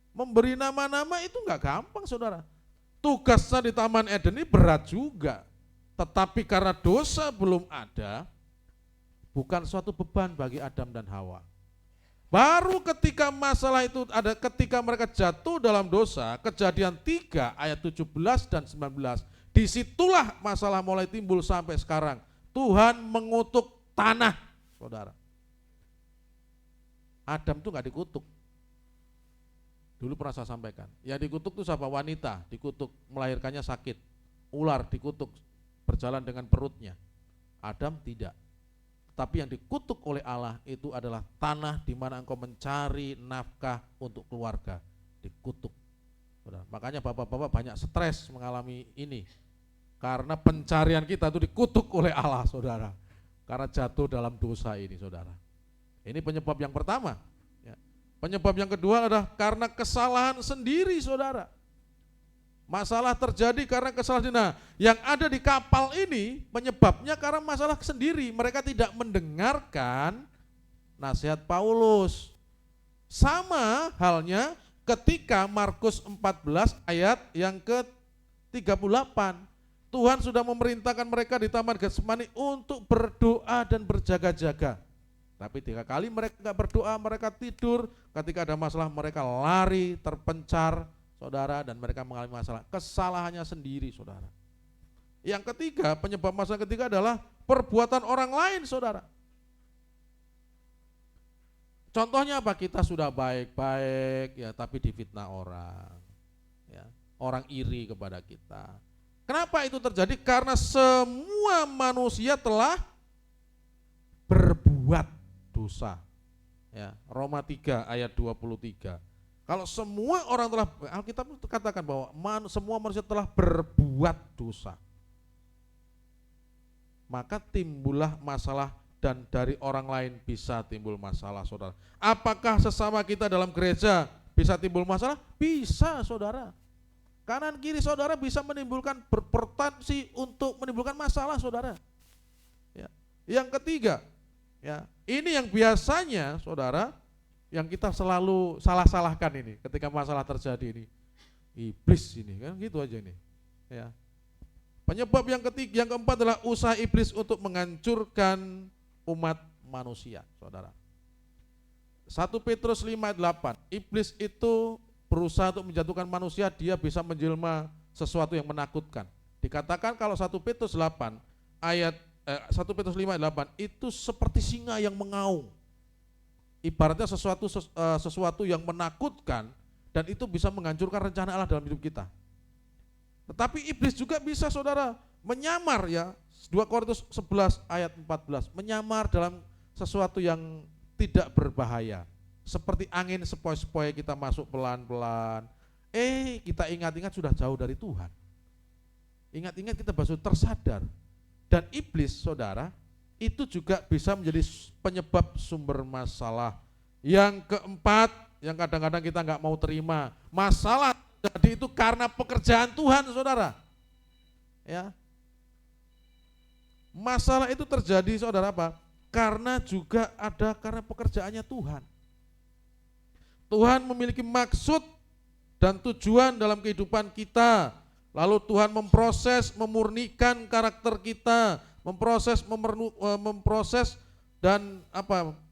memberi nama-nama itu gak gampang, saudara. Tugasnya di Taman Eden ini berat juga. Tetapi karena dosa belum ada, bukan suatu beban bagi Adam dan Hawa. Baru ketika masalah itu ada, ketika mereka jatuh dalam dosa, Kejadian 3 ayat 17 dan 19, disitulah masalah mulai timbul sampai sekarang. Tuhan mengutuk tanah, saudara. Adam itu gak dikutuk. Dulu pernah saya sampaikan, yang dikutuk itu siapa? Wanita, dikutuk melahirkannya sakit. Ular dikutuk berjalan dengan perutnya. Adam tidak. Tapi yang dikutuk oleh Allah itu adalah tanah di mana engkau mencari nafkah untuk keluarga. Dikutuk. Saudara. Makanya bapak-bapak banyak stres mengalami ini. Karena pencarian kita itu dikutuk oleh Allah, saudara. Karena jatuh dalam dosa ini, saudara. Ini penyebab yang pertama. Ya. Penyebab yang kedua adalah karena kesalahan sendiri, saudara. Masalah terjadi karena kesalahan. Nah, yang ada di kapal ini penyebabnya karena masalah sendiri. Mereka tidak mendengarkan nasihat Paulus. Sama halnya ketika Markus 14 ayat yang ke-38. Tuhan sudah memerintahkan mereka di Taman Getsemani untuk berdoa dan berjaga-jaga. Tapi 3 kali mereka enggak berdoa, mereka tidur. Ketika ada masalah mereka lari, terpencar, saudara, dan mereka mengalami masalah. Kesalahannya sendiri, saudara. Yang ketiga, penyebab masalah ketiga adalah perbuatan orang lain, saudara. Contohnya apa? Kita sudah baik-baik, ya, tapi difitnah orang. Ya, orang iri kepada kita. Kenapa itu terjadi? Karena semua manusia telah berbuat dosa. Ya, Roma 3 ayat 23. Kalau semua orang telah, Alkitab katakan bahwa semua manusia telah berbuat dosa. Maka timbullah masalah dan dari orang lain bisa timbul masalah, saudara. Apakah sesama kita dalam gereja bisa timbul masalah? Bisa, saudara. Kanan kiri saudara bisa menimbulkan berpotensi untuk menimbulkan masalah, saudara. Ya. Yang ketiga, ya, ini yang biasanya, saudara, yang kita selalu salah-salahkan ini ketika masalah terjadi ini. Iblis ini, kan gitu aja ini. Ya. Penyebab yang ketiga, yang keempat adalah usaha iblis untuk menghancurkan umat manusia, saudara. 1 Petrus 5 ayat 8, iblis itu berusaha untuk menjatuhkan manusia, dia bisa menjelma sesuatu yang menakutkan. Dikatakan kalau 1 Petrus 8 ayat 1 Petrus 5 ayat 8 itu seperti singa yang mengaum. Ibaratnya sesuatu yang menakutkan dan itu bisa menghancurkan rencana Allah dalam hidup kita. Tetapi iblis juga bisa, saudara, menyamar, ya. 2 Korintus 11 ayat 14, menyamar dalam sesuatu yang tidak berbahaya. Seperti angin sepoi-sepoi kita masuk pelan-pelan. Kita ingat-ingat sudah jauh dari Tuhan. Ingat-ingat kita baru tersadar. Dan iblis, saudara, itu juga bisa menjadi penyebab sumber masalah. Yang keempat, yang kadang-kadang kita nggak mau terima, masalah jadi itu karena pekerjaan Tuhan, saudara. Ya. Masalah itu terjadi, saudara, apa? Karena juga ada karena pekerjaannya Tuhan. Tuhan memiliki maksud dan tujuan dalam kehidupan kita. Lalu Tuhan memproses, memurnikan karakter kita, memproses dan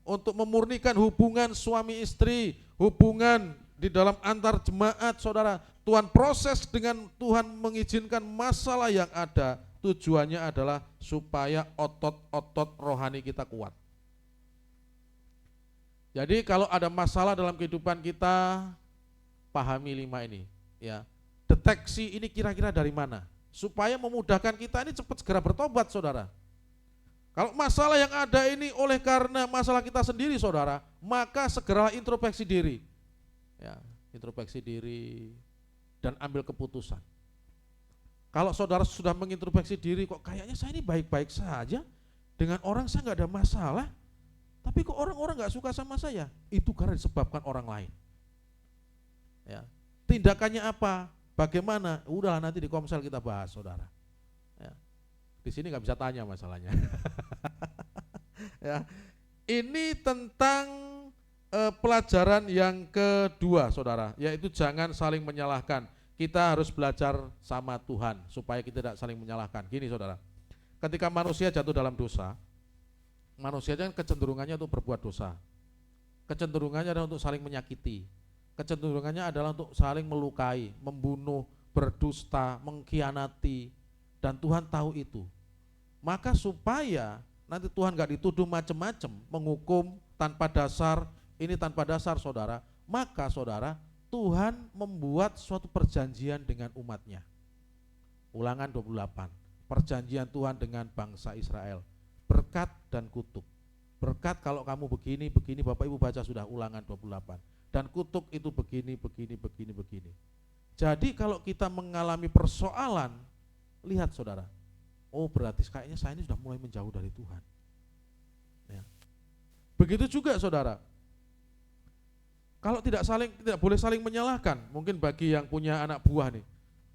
untuk memurnikan hubungan suami istri, hubungan di dalam antar jemaat, saudara. Tuhan proses dengan Tuhan mengizinkan masalah yang ada, tujuannya adalah supaya otot-otot rohani kita kuat. Jadi kalau ada masalah dalam kehidupan kita, pahami 5 ini, ya. Deteksi ini kira-kira dari mana? Supaya memudahkan kita ini cepat segera bertobat, saudara. Kalau masalah yang ada ini oleh karena masalah kita sendiri, saudara, maka segera introspeksi diri. Ya, introspeksi diri dan ambil keputusan. Kalau saudara sudah mengintrospeksi diri, kok kayaknya saya ini baik-baik saja, dengan orang saya nggak ada masalah, tapi kok orang-orang nggak suka sama saya? Itu karena disebabkan orang lain. Ya. Tindakannya apa? Bagaimana? Udahlah nanti di Komsel kita bahas, saudara. Ya. Di sini nggak bisa tanya masalahnya. Ya. Ini tentang pelajaran yang kedua, saudara, yaitu jangan saling menyalahkan. Kita harus belajar sama Tuhan supaya kita tidak saling menyalahkan. Gini, saudara, ketika manusia jatuh dalam dosa, manusia kan kecenderungannya untuk berbuat dosa. Kecenderungannya adalah untuk saling menyakiti. Kecenderungannya adalah untuk saling melukai, membunuh, berdusta, mengkhianati. Dan Tuhan tahu itu. Maka supaya nanti Tuhan gak dituduh macam-macam, menghukum tanpa dasar, ini tanpa dasar, saudara. Maka, saudara, Tuhan membuat suatu perjanjian dengan umatnya. Ulangan 28, perjanjian Tuhan dengan bangsa Israel. Berkat dan kutuk. Berkat kalau kamu begini, Bapak Ibu baca sudah Ulangan 28. Dan kutuk itu begini. Jadi kalau kita mengalami persoalan, lihat saudara, oh berarti kayaknya saya ini sudah mulai menjauh dari Tuhan. Ya. Begitu juga saudara, kalau tidak boleh saling menyalahkan. Mungkin bagi yang punya anak buah nih,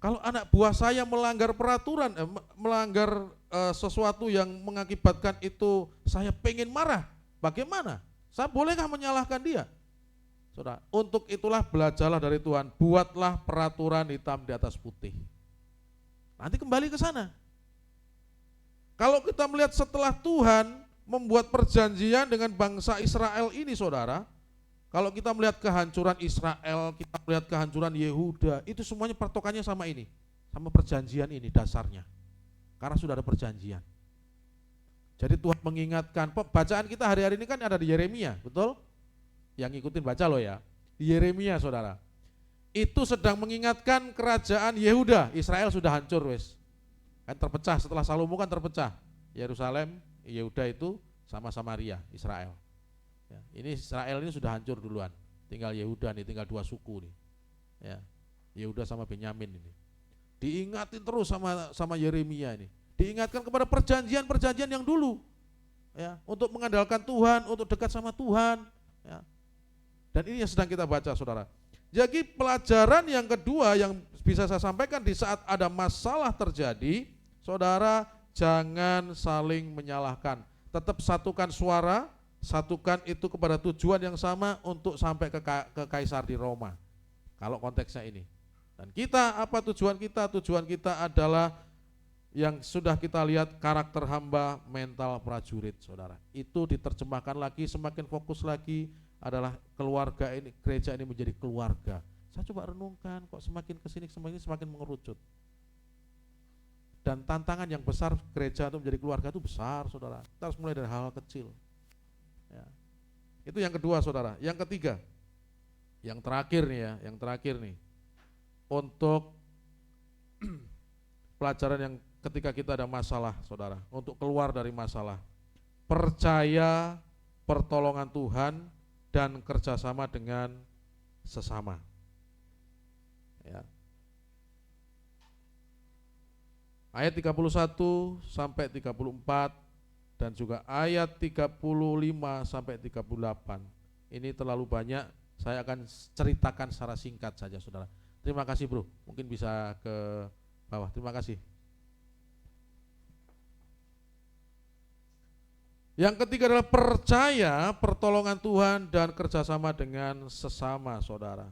kalau anak buah saya melanggar peraturan, melanggar sesuatu yang mengakibatkan itu saya pengen marah, bagaimana? Saya bolehkah menyalahkan dia? Saudara, untuk itulah belajarlah dari Tuhan, buatlah peraturan hitam di atas putih. Nanti kembali ke sana. Kalau kita melihat setelah Tuhan membuat perjanjian dengan bangsa Israel ini saudara, kalau kita melihat kehancuran Israel, kita melihat kehancuran Yehuda, itu semuanya pertokannya sama ini, sama perjanjian ini dasarnya. Karena sudah ada perjanjian. Jadi Tuhan mengingatkan, bacaan kita hari-hari ini kan ada di Yeremia, betul? Yang ngikutin baca loh ya, di Yeremia saudara. Itu sedang mengingatkan kerajaan Yehuda, Israel sudah hancur wes. Kan terpecah setelah Salomo kan terpecah. Yerusalem, Yehuda itu sama Samaria, Israel. Ya, ini Israel ini sudah hancur duluan, tinggal Yehuda nih, tinggal 2 suku nih. Ya, Yehuda sama Benyamin ini. Diingatin terus sama Yeremia ini. Diingatkan kepada perjanjian-perjanjian yang dulu. Ya, untuk mengandalkan Tuhan, untuk dekat sama Tuhan. Ya. Dan ini yang sedang kita baca saudara. Jadi pelajaran yang kedua yang bisa saya sampaikan di saat ada masalah terjadi, saudara jangan saling menyalahkan. Tetap satukan suara, satukan itu kepada tujuan yang sama untuk sampai ke Kaisar di Roma. Kalau konteksnya ini. Dan kita, apa tujuan kita? Tujuan kita adalah yang sudah kita lihat karakter hamba, mental prajurit saudara. Itu diterjemahkan lagi, semakin fokus lagi adalah keluarga ini, gereja ini menjadi keluarga. Saya coba renungkan, kok semakin kesini semakin mengerucut. Dan tantangan yang besar gereja itu menjadi keluarga itu besar saudara. Kita harus mulai dari hal-hal kecil. Ya. Itu yang kedua saudara. Yang ketiga, yang terakhir nih ya, yang terakhir nih, untuk pelajaran yang ketika kita ada masalah saudara, untuk keluar dari masalah, percaya pertolongan Tuhan dan kerjasama dengan sesama. Ya. Ayat 31 sampai 34 dan juga ayat 35 sampai 38. Ini terlalu banyak, saya akan ceritakan secara singkat saja saudara. Terima kasih bro, mungkin bisa ke bawah, terima kasih. Yang ketiga adalah percaya pertolongan Tuhan dan kerjasama dengan sesama saudara.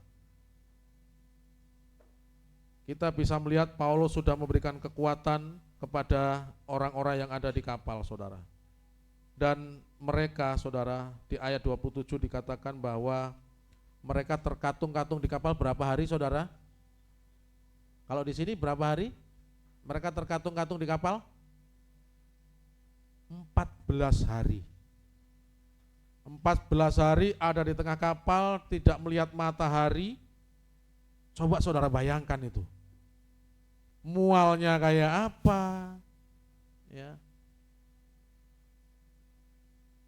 Kita bisa melihat Paulus sudah memberikan kekuatan kepada orang-orang yang ada di kapal saudara. Dan mereka saudara di ayat 27 dikatakan bahwa mereka terkatung-katung di kapal berapa hari saudara? Kalau di sini berapa hari? Mereka terkatung-katung di kapal? 14 hari. 14 hari ada di tengah kapal, tidak melihat matahari. Coba saudara bayangkan itu. Mualnya kayak apa? Ya.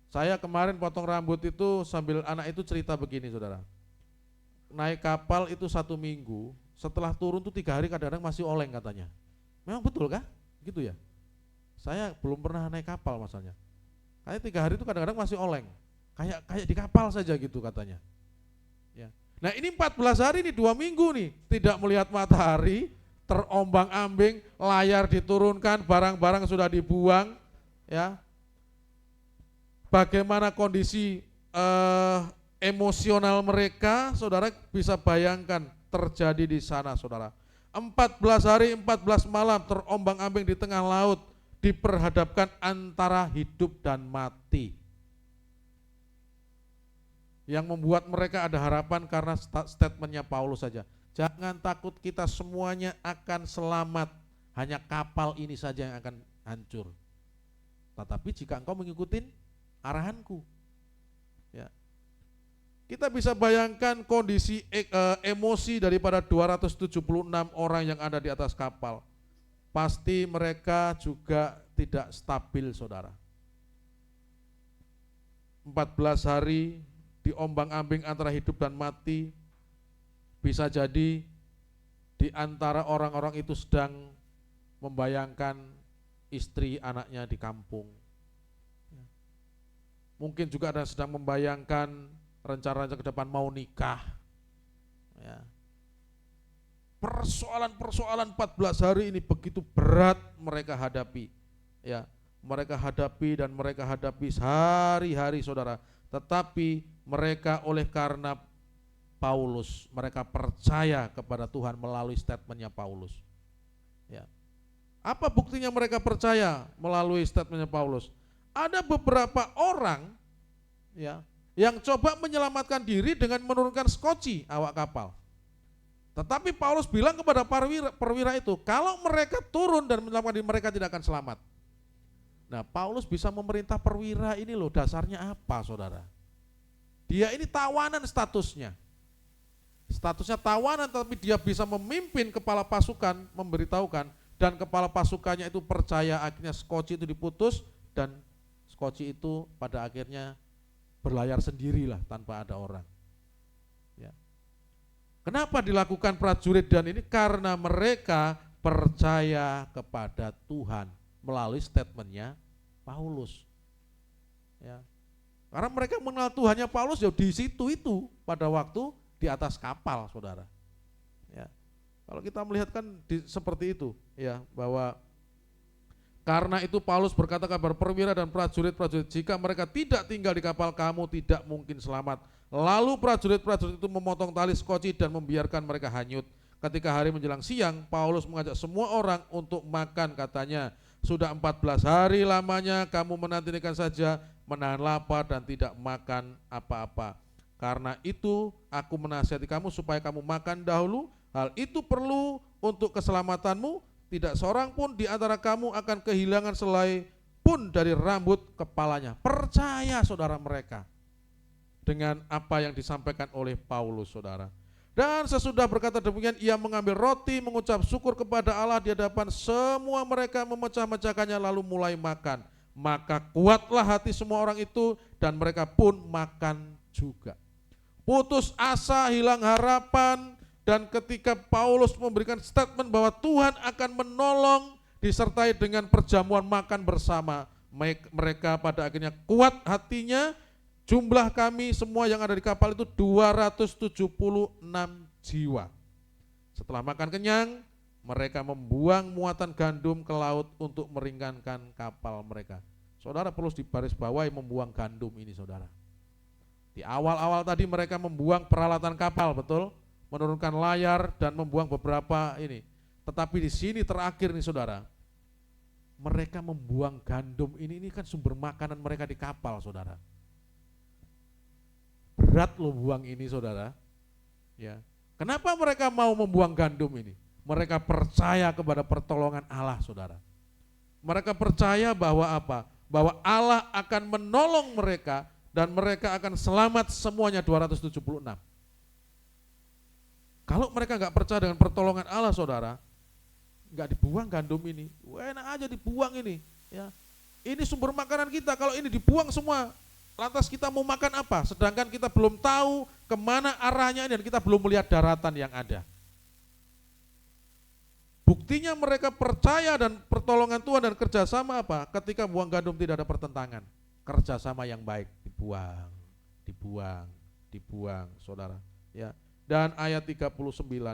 Saya kemarin potong rambut itu sambil anak itu cerita begini saudara. Naik kapal itu 1 minggu, setelah turun tuh 3 hari kadang-kadang masih oleng katanya. Memang betul kah? Gitu ya? Saya belum pernah naik kapal masalahnya. Kayak 3 hari itu kadang-kadang masih oleng. Kayak di kapal saja gitu katanya. Ya. Nah ini 14 hari nih, 2 minggu nih, tidak melihat matahari, terombang-ambing, layar diturunkan, barang-barang sudah dibuang, ya. Bagaimana kondisi emosional mereka, saudara bisa bayangkan terjadi di sana, saudara. 14 hari, 14 malam terombang-ambing di tengah laut, diperhadapkan antara hidup dan mati. Yang membuat mereka ada harapan karena statementnya Paulus saja. Jangan takut, kita semuanya akan selamat, hanya kapal ini saja yang akan hancur. Tetapi jika engkau mengikuti arahanku, ya. Kita bisa bayangkan kondisi emosi daripada 276 orang yang ada di atas kapal. Pasti mereka juga tidak stabil saudara. 14 hari diombang-ambing antara hidup dan mati. Bisa jadi di antara orang-orang itu sedang membayangkan istri anaknya di kampung. Mungkin juga ada yang sedang membayangkan rencana ke depan mau nikah. Ya. Persoalan-persoalan 14 hari ini begitu berat mereka hadapi. Ya, mereka hadapi dan mereka hadapi sehari-hari saudara. Tetapi mereka oleh karena Paulus, mereka percaya kepada Tuhan melalui statementnya Paulus. Ya. Apa buktinya mereka percaya melalui statementnya Paulus? Ada beberapa orang ya yang coba menyelamatkan diri dengan menurunkan skoci awak kapal. Tetapi Paulus bilang kepada perwira itu, kalau mereka turun dan menyelamatkan diri, mereka tidak akan selamat. Nah, Paulus bisa memerintah perwira ini loh, dasarnya apa saudara? Dia ini tawanan statusnya. Statusnya tawanan, tapi dia bisa memimpin kepala pasukan, memberitahukan, dan kepala pasukannya itu percaya, akhirnya skoci itu diputus, dan skoci itu pada akhirnya berlayar sendirilah tanpa ada orang. Ya. Kenapa dilakukan prajurit dan ini? Karena mereka percaya kepada Tuhan melalui statementnya Paulus. Ya. Karena mereka mengenal Tuhannya Paulus ya di situ itu pada waktu di atas kapal, saudara. Ya. Kalau kita melihat kan seperti itu, ya, bahwa karena itu Paulus berkata kepada perwira dan prajurit-prajurit, jika mereka tidak tinggal di kapal, kamu tidak mungkin selamat. Lalu prajurit-prajurit itu memotong tali skoci dan membiarkan mereka hanyut. Ketika hari menjelang siang, Paulus mengajak semua orang untuk makan, katanya, sudah 14 hari lamanya kamu menantikan saja, menahan lapar dan tidak makan apa-apa. Karena itu aku menasihati kamu supaya kamu makan dahulu, hal itu perlu untuk keselamatanmu. Tidak seorang pun di antara kamu akan kehilangan selai pun dari rambut kepalanya. Percaya saudara mereka dengan apa yang disampaikan oleh Paulus, saudara. Dan sesudah berkata demikian, ia mengambil roti, mengucap syukur kepada Allah di hadapan semua mereka, memecah-mecahkannya lalu mulai makan. Maka kuatlah hati semua orang itu dan mereka pun makan juga. Putus asa, hilang harapan, dan ketika Paulus memberikan statement bahwa Tuhan akan menolong disertai dengan perjamuan makan bersama, mereka pada akhirnya kuat hatinya. Jumlah kami semua yang ada di kapal itu 276 jiwa. Setelah makan kenyang, mereka membuang muatan gandum ke laut untuk meringankan kapal mereka. Saudara, perlu dibarisbawahi membuang gandum ini, saudara. Di awal-awal tadi mereka membuang peralatan kapal, betul? Menurunkan layar dan membuang beberapa ini. Tetapi di sini terakhir nih saudara, mereka membuang gandum ini kan sumber makanan mereka di kapal, saudara. Berat loh buang ini, saudara. Ya. Kenapa mereka mau membuang gandum ini? Mereka percaya kepada pertolongan Allah, saudara. Mereka percaya bahwa apa? Bahwa Allah akan menolong mereka dan mereka akan selamat semuanya 276. Kalau mereka nggak percaya dengan pertolongan Allah, saudara, nggak dibuang gandum ini. Enak aja dibuang ini. Ya. Ini sumber makanan kita, kalau ini dibuang semua, lantas kita mau makan apa? Sedangkan kita belum tahu kemana arahnya dan kita belum melihat daratan yang ada. Buktinya mereka percaya dan pertolongan Tuhan dan kerjasama apa? Ketika buang gandum tidak ada pertentangan. Kerjasama yang baik, dibuang, saudara. Ya. Dan ayat 39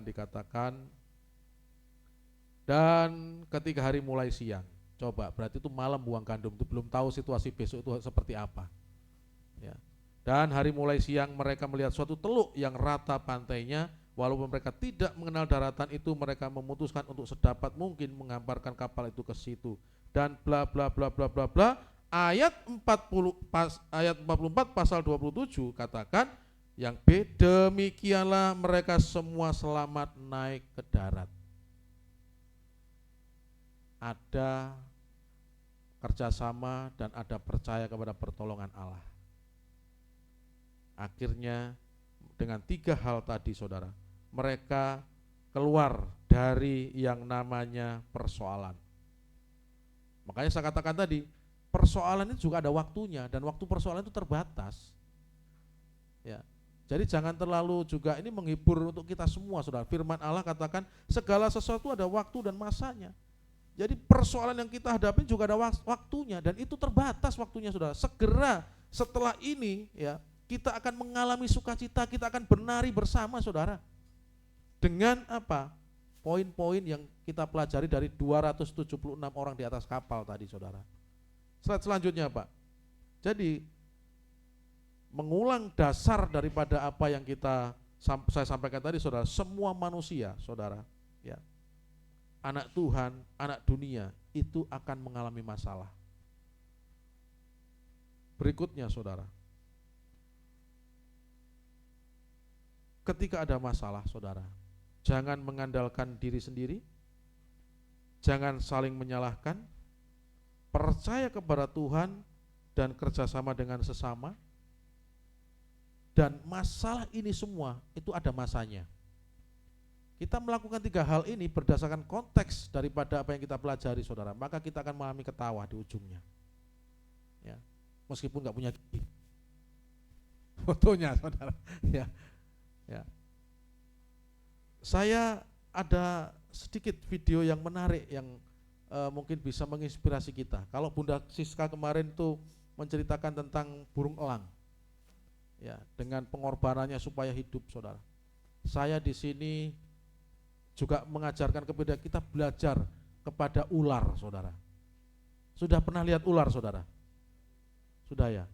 dikatakan, dan ketika hari mulai siang. Coba, berarti itu malam buang gandum, itu belum tahu situasi besok itu seperti apa. Ya. Dan hari mulai siang mereka melihat suatu teluk yang rata pantainya, walaupun mereka tidak mengenal daratan itu, mereka memutuskan untuk sedapat mungkin menghamparkan kapal itu ke situ. Dan bla bla bla bla bla bla. Ayat 44 pasal 27 katakan yang B, demikianlah mereka semua selamat naik ke darat. Ada kerjasama dan ada percaya kepada pertolongan Allah. Akhirnya dengan 3 hal tadi saudara, mereka keluar dari yang namanya persoalan. Makanya saya katakan tadi, persoalan itu juga ada waktunya dan waktu persoalan itu terbatas. Ya. Jadi jangan terlalu juga ini menghibur untuk kita semua, saudara. Firman Allah katakan segala sesuatu ada waktu dan masanya. Jadi persoalan yang kita hadapi juga ada waktunya, dan itu terbatas waktunya, saudara. Segera setelah ini ya kita akan mengalami sukacita, kita akan bernari bersama, saudara. Dengan apa? Poin-poin yang kita pelajari dari 276 orang di atas kapal tadi, saudara. Slide selanjutnya, Pak. Jadi mengulang dasar daripada apa yang saya sampaikan tadi, saudara, semua manusia, saudara, ya, anak Tuhan, anak dunia itu akan mengalami masalah. Berikutnya, saudara, ketika ada masalah, saudara, jangan mengandalkan diri sendiri, jangan saling menyalahkan, percaya kepada Tuhan dan kerjasama dengan sesama. Dan masalah ini semua itu ada masanya. Kita melakukan 3 hal ini berdasarkan konteks daripada apa yang kita pelajari, saudara, maka kita akan mengalami ketawa di ujungnya. Ya, meskipun nggak punya gigi. Fotonya, saudara. Ya, ya. Saya ada sedikit video yang menarik yang mungkin bisa menginspirasi kita. Kalau Bunda Siska kemarin tuh menceritakan tentang burung elang. Ya, dengan pengorbanannya supaya hidup, saudara. Saya di sini juga mengajarkan kepada kita belajar kepada ular, saudara. Sudah pernah lihat ular, saudara? Sudah ya.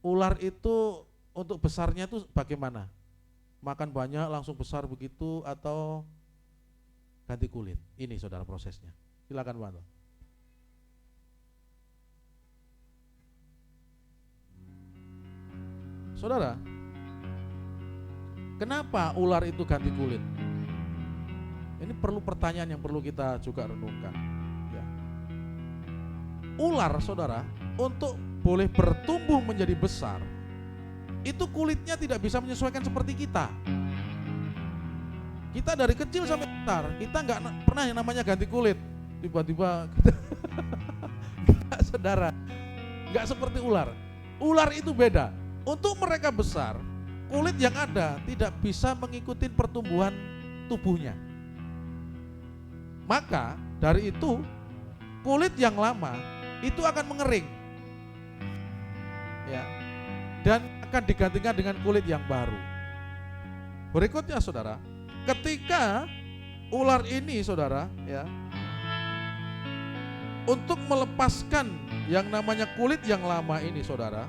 Ular itu untuk besarnya itu bagaimana? Makan banyak langsung besar begitu atau ganti kulit? Ini, saudara, prosesnya. Silakan, Pak. Saudara, kenapa ular itu ganti kulit? Ini perlu pertanyaan yang perlu kita juga renungkan. Ya. Ular, saudara, untuk boleh bertumbuh menjadi besar, itu kulitnya tidak bisa menyesuaikan seperti kita. Kita dari kecil sampai besar, kita nggak pernah yang namanya ganti kulit. Tiba-tiba kita nggak, saudara, nggak seperti ular. Ular itu beda. Untuk mereka besar, kulit yang ada tidak bisa mengikuti pertumbuhan tubuhnya. Maka dari itu kulit yang lama itu akan mengering, ya, dan akan digantikan dengan kulit yang baru. Berikutnya, saudara, ketika ular ini, saudara, ya, untuk melepaskan yang namanya kulit yang lama ini, saudara,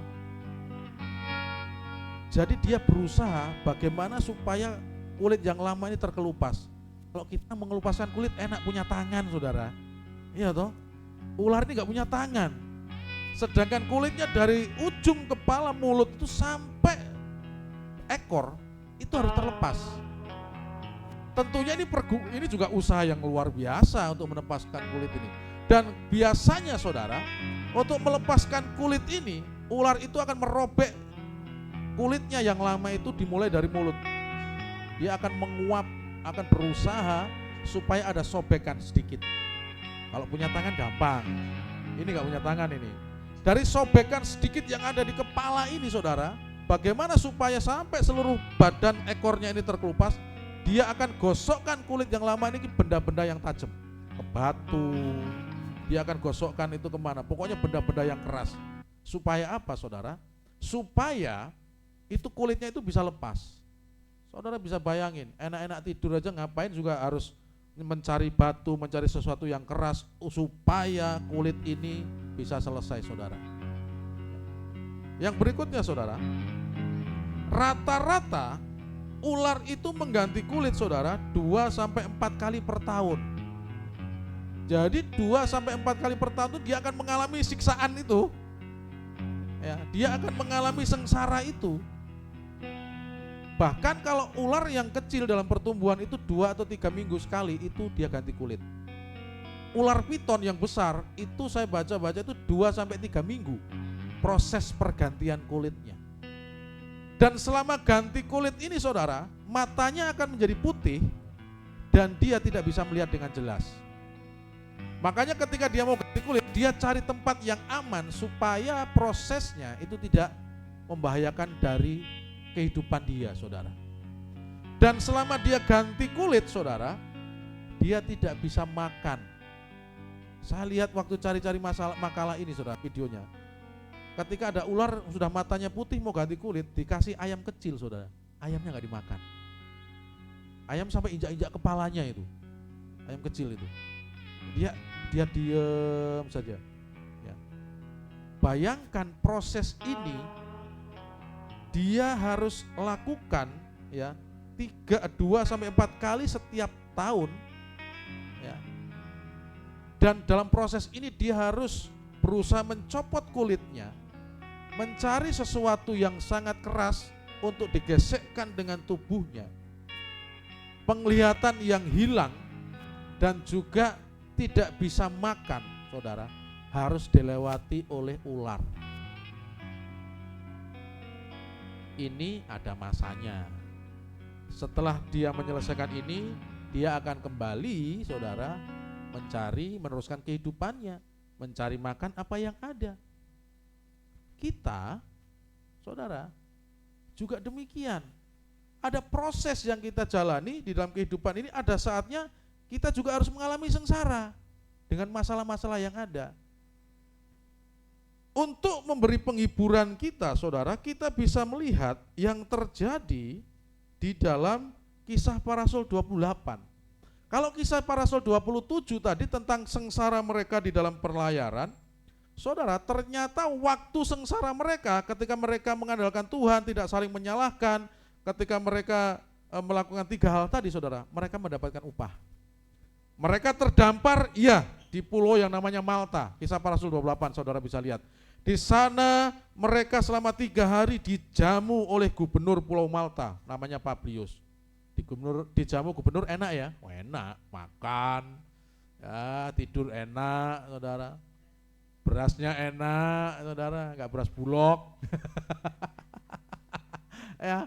jadi dia berusaha bagaimana supaya kulit yang lama ini terkelupas. Kalau kita mengelupaskan kulit enak punya tangan, saudara. Iya toh? Ular ini gak punya tangan. Sedangkan kulitnya dari ujung kepala, mulut itu sampai ekor itu harus terlepas. Tentunya ini juga usaha yang luar biasa untuk melepaskan kulit ini. Dan biasanya, saudara, untuk melepaskan kulit ini, ular itu akan merobek kulitnya yang lama itu dimulai dari mulut. Dia akan menguap, akan berusaha supaya ada sobekan sedikit. Kalau punya tangan gampang. Ini gak punya tangan ini. Dari sobekan sedikit yang ada di kepala ini, saudara, bagaimana supaya sampai seluruh badan ekornya ini terkelupas, dia akan gosokkan kulit yang lama ini ke benda-benda yang tajam. Ke batu. Dia akan gosokkan itu kemana? Pokoknya benda-benda yang keras. Supaya apa, saudara? Supaya itu kulitnya itu bisa lepas. Saudara bisa bayangin, enak-enak tidur aja ngapain juga harus mencari batu, mencari sesuatu yang keras supaya kulit ini bisa selesai, saudara. Yang berikutnya, saudara, rata-rata ular itu mengganti kulit, saudara, 2-4 kali per tahun. Jadi 2-4 kali per tahun itu dia akan mengalami siksaan itu. Ya, dia akan mengalami sengsara itu. Bahkan kalau ular yang kecil dalam pertumbuhan itu 2 atau 3 minggu sekali itu dia ganti kulit. Ular piton yang besar itu saya baca-baca itu 2-3 minggu proses pergantian kulitnya. Dan selama ganti kulit ini, saudara, matanya akan menjadi putih dan dia tidak bisa melihat dengan jelas. Makanya ketika dia mau ganti kulit, dia cari tempat yang aman supaya prosesnya itu tidak membahayakan dari kehidupan dia, saudara. Dan selama dia ganti kulit, saudara, dia tidak bisa makan. Saya lihat waktu cari-cari makalah ini, saudara, videonya. Ketika ada ular sudah matanya putih mau ganti kulit, dikasih ayam kecil, saudara. Ayamnya nggak dimakan. Ayam sampai injak-injak kepalanya itu. Ayam kecil itu. Dia diam saja. Ya. Bayangkan proses ini dia harus lakukan ya 2 sampai 4 kali setiap tahun. Ya. Dan dalam proses ini dia harus berusaha mencopot kulitnya, mencari sesuatu yang sangat keras untuk digesekkan dengan tubuhnya. Penglihatan yang hilang dan juga tidak bisa makan, saudara, harus dilewati oleh ular. Ini ada masanya. Setelah dia menyelesaikan ini, dia akan kembali, saudara, meneruskan kehidupannya, mencari makan apa yang ada. Kita, saudara, juga demikian. Ada proses yang kita jalani di dalam kehidupan ini, ada saatnya kita juga harus mengalami sengsara dengan masalah-masalah yang ada. Untuk memberi penghiburan kita, saudara, kita bisa melihat yang terjadi di dalam Kisah Para Rasul 28. Kalau Kisah Para Rasul 27 tadi tentang sengsara mereka di dalam perlayaran, saudara, ternyata waktu sengsara mereka ketika mereka mengandalkan Tuhan, tidak saling menyalahkan, ketika mereka melakukan 3 hal tadi, saudara, mereka mendapatkan upah. Mereka terdampar, iya, di pulau yang namanya Malta. Kisah Para Rasul 28, saudara bisa lihat. Di sana mereka selama 3 hari dijamu oleh gubernur Pulau Malta, namanya Publius. Dijamu gubernur enak ya? Oh, enak, makan, ya, tidur enak, saudara. Berasnya enak, saudara, nggak beras bulog. Ya.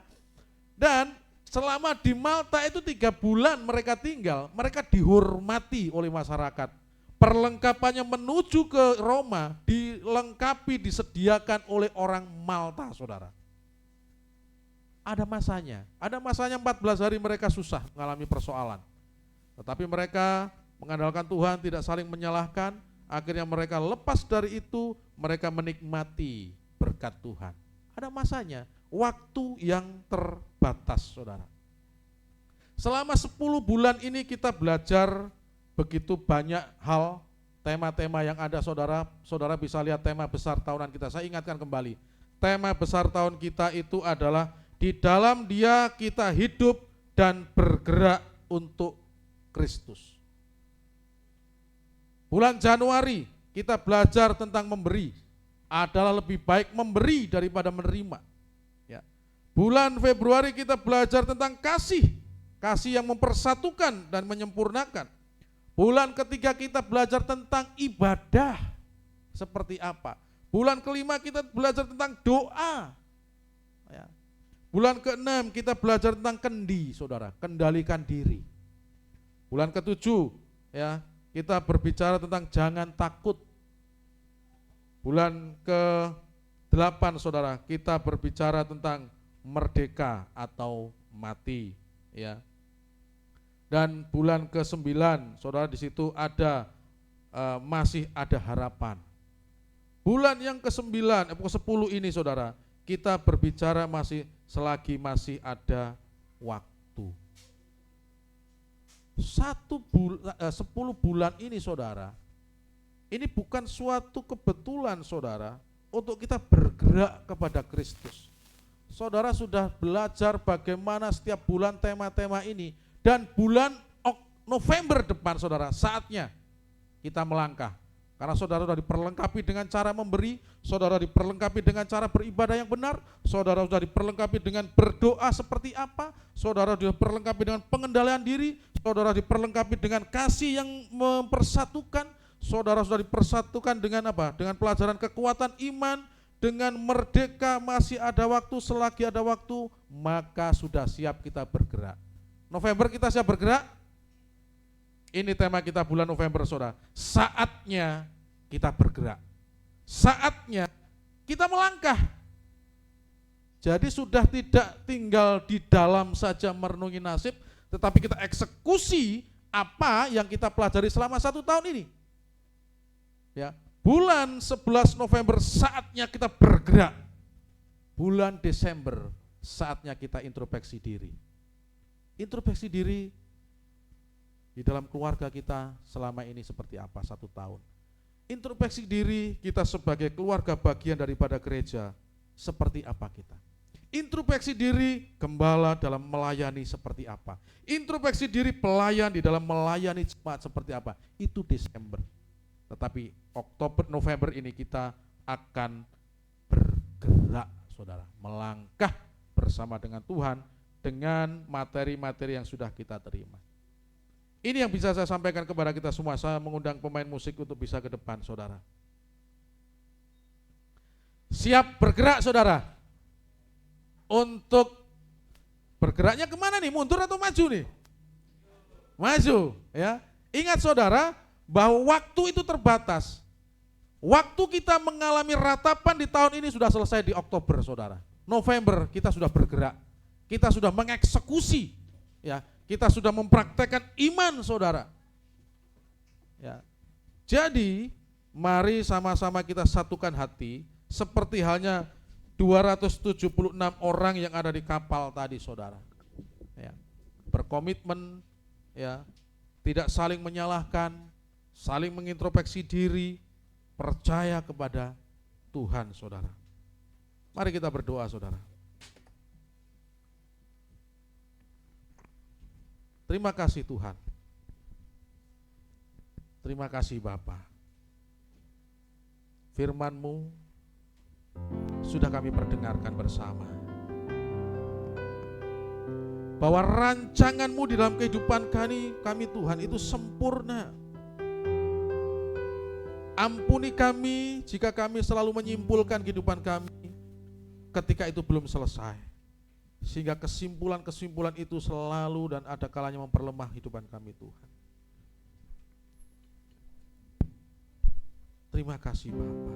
Dan selama di Malta itu 3 bulan mereka tinggal, mereka dihormati oleh masyarakat. Perlengkapannya menuju ke Roma dilengkapi, disediakan oleh orang Malta, saudara. Ada masanya 14 hari mereka susah mengalami persoalan. Tetapi mereka mengandalkan Tuhan, tidak saling menyalahkan, akhirnya mereka lepas dari itu, mereka menikmati berkat Tuhan. Ada masanya, waktu yang terbatas, saudara. Selama 10 bulan ini kita belajar begitu banyak hal, tema-tema yang ada, saudara. Saudara bisa lihat tema besar tahunan kita. Saya ingatkan kembali, tema besar tahun kita itu adalah di dalam Dia kita hidup dan bergerak untuk Kristus. Bulan Januari kita belajar tentang memberi, adalah lebih baik memberi daripada menerima. Ya. Bulan Februari kita belajar tentang kasih yang mempersatukan dan menyempurnakan. Bulan ketiga kita belajar tentang ibadah seperti apa. Bulan kelima kita belajar tentang doa. Ya. Bulan ke-6 kita belajar tentang kendi, saudara, kendalikan diri. Bulan ke-7 ya, kita berbicara tentang jangan takut. Bulan ke-8, saudara, kita berbicara tentang merdeka atau mati, ya. Dan bulan ke-9, saudara, di situ ada masih ada harapan. Bulan yang ke-9, ke-10 ini, saudara, kita berbicara selagi masih ada waktu. 10 bulan ini, saudara, ini bukan suatu kebetulan, saudara, untuk kita bergerak kepada Kristus. Saudara sudah belajar bagaimana setiap bulan tema-tema ini, dan bulan November depan, saudara, saatnya kita melangkah. Karena saudara sudah diperlengkapi dengan cara memberi, saudara diperlengkapi dengan cara beribadah yang benar, saudara sudah diperlengkapi dengan berdoa seperti apa, saudara sudah diperlengkapi dengan pengendalian diri, saudara diperlengkapi dengan kasih yang mempersatukan, saudara sudah dipersatukan dengan apa? Dengan pelajaran kekuatan iman, dengan merdeka, masih ada waktu, selagi ada waktu, maka sudah siap kita bergerak. November kita siap bergerak? Ini tema kita bulan November, saudara. Saatnya kita bergerak. Saatnya kita melangkah. Jadi sudah tidak tinggal di dalam saja merenungi nasib, tetapi kita eksekusi apa yang kita pelajari selama 1 tahun ini. Ya, bulan 11 November saatnya kita bergerak. Bulan Desember saatnya kita introspeksi diri. Introspeksi diri di dalam keluarga kita selama ini seperti apa 1 tahun. Introspeksi diri kita sebagai keluarga bagian daripada gereja, seperti apa kita. Introspeksi diri gembala dalam melayani seperti apa. Introspeksi diri pelayan di dalam melayani jemaat seperti apa. Itu Desember. Tetapi Oktober, November ini kita akan bergerak, saudara, melangkah bersama dengan Tuhan dengan materi-materi yang sudah kita terima. Ini yang bisa saya sampaikan kepada kita semua. Saya mengundang pemain musik untuk bisa ke depan, saudara. Siap bergerak, saudara? Untuk bergeraknya kemana nih? Mundur atau maju nih? Maju, ya. Ingat, saudara, bahwa waktu itu terbatas. Waktu kita mengalami ratapan di tahun ini sudah selesai di Oktober, saudara. November kita sudah bergerak. Kita sudah mengeksekusi, ya. Kita sudah mempraktekkan iman, saudara. Ya. Jadi, mari sama-sama kita satukan hati, seperti halnya 276 orang yang ada di kapal tadi, saudara. Ya. Berkomitmen, ya, tidak saling menyalahkan, saling mengintrospeksi diri, percaya kepada Tuhan, saudara. Mari kita berdoa, saudara. Terima kasih Tuhan. Terima kasih Bapa. Firman-Mu sudah kami perdengarkan bersama. Bahwa rancangan-Mu di dalam kehidupan kami Tuhan itu sempurna. Ampuni kami jika kami selalu menyimpulkan kehidupan kami ketika itu belum selesai. Sehingga kesimpulan-kesimpulan itu selalu dan ada kalanya memperlemah kehidupan kami Tuhan. Terima kasih Bapa.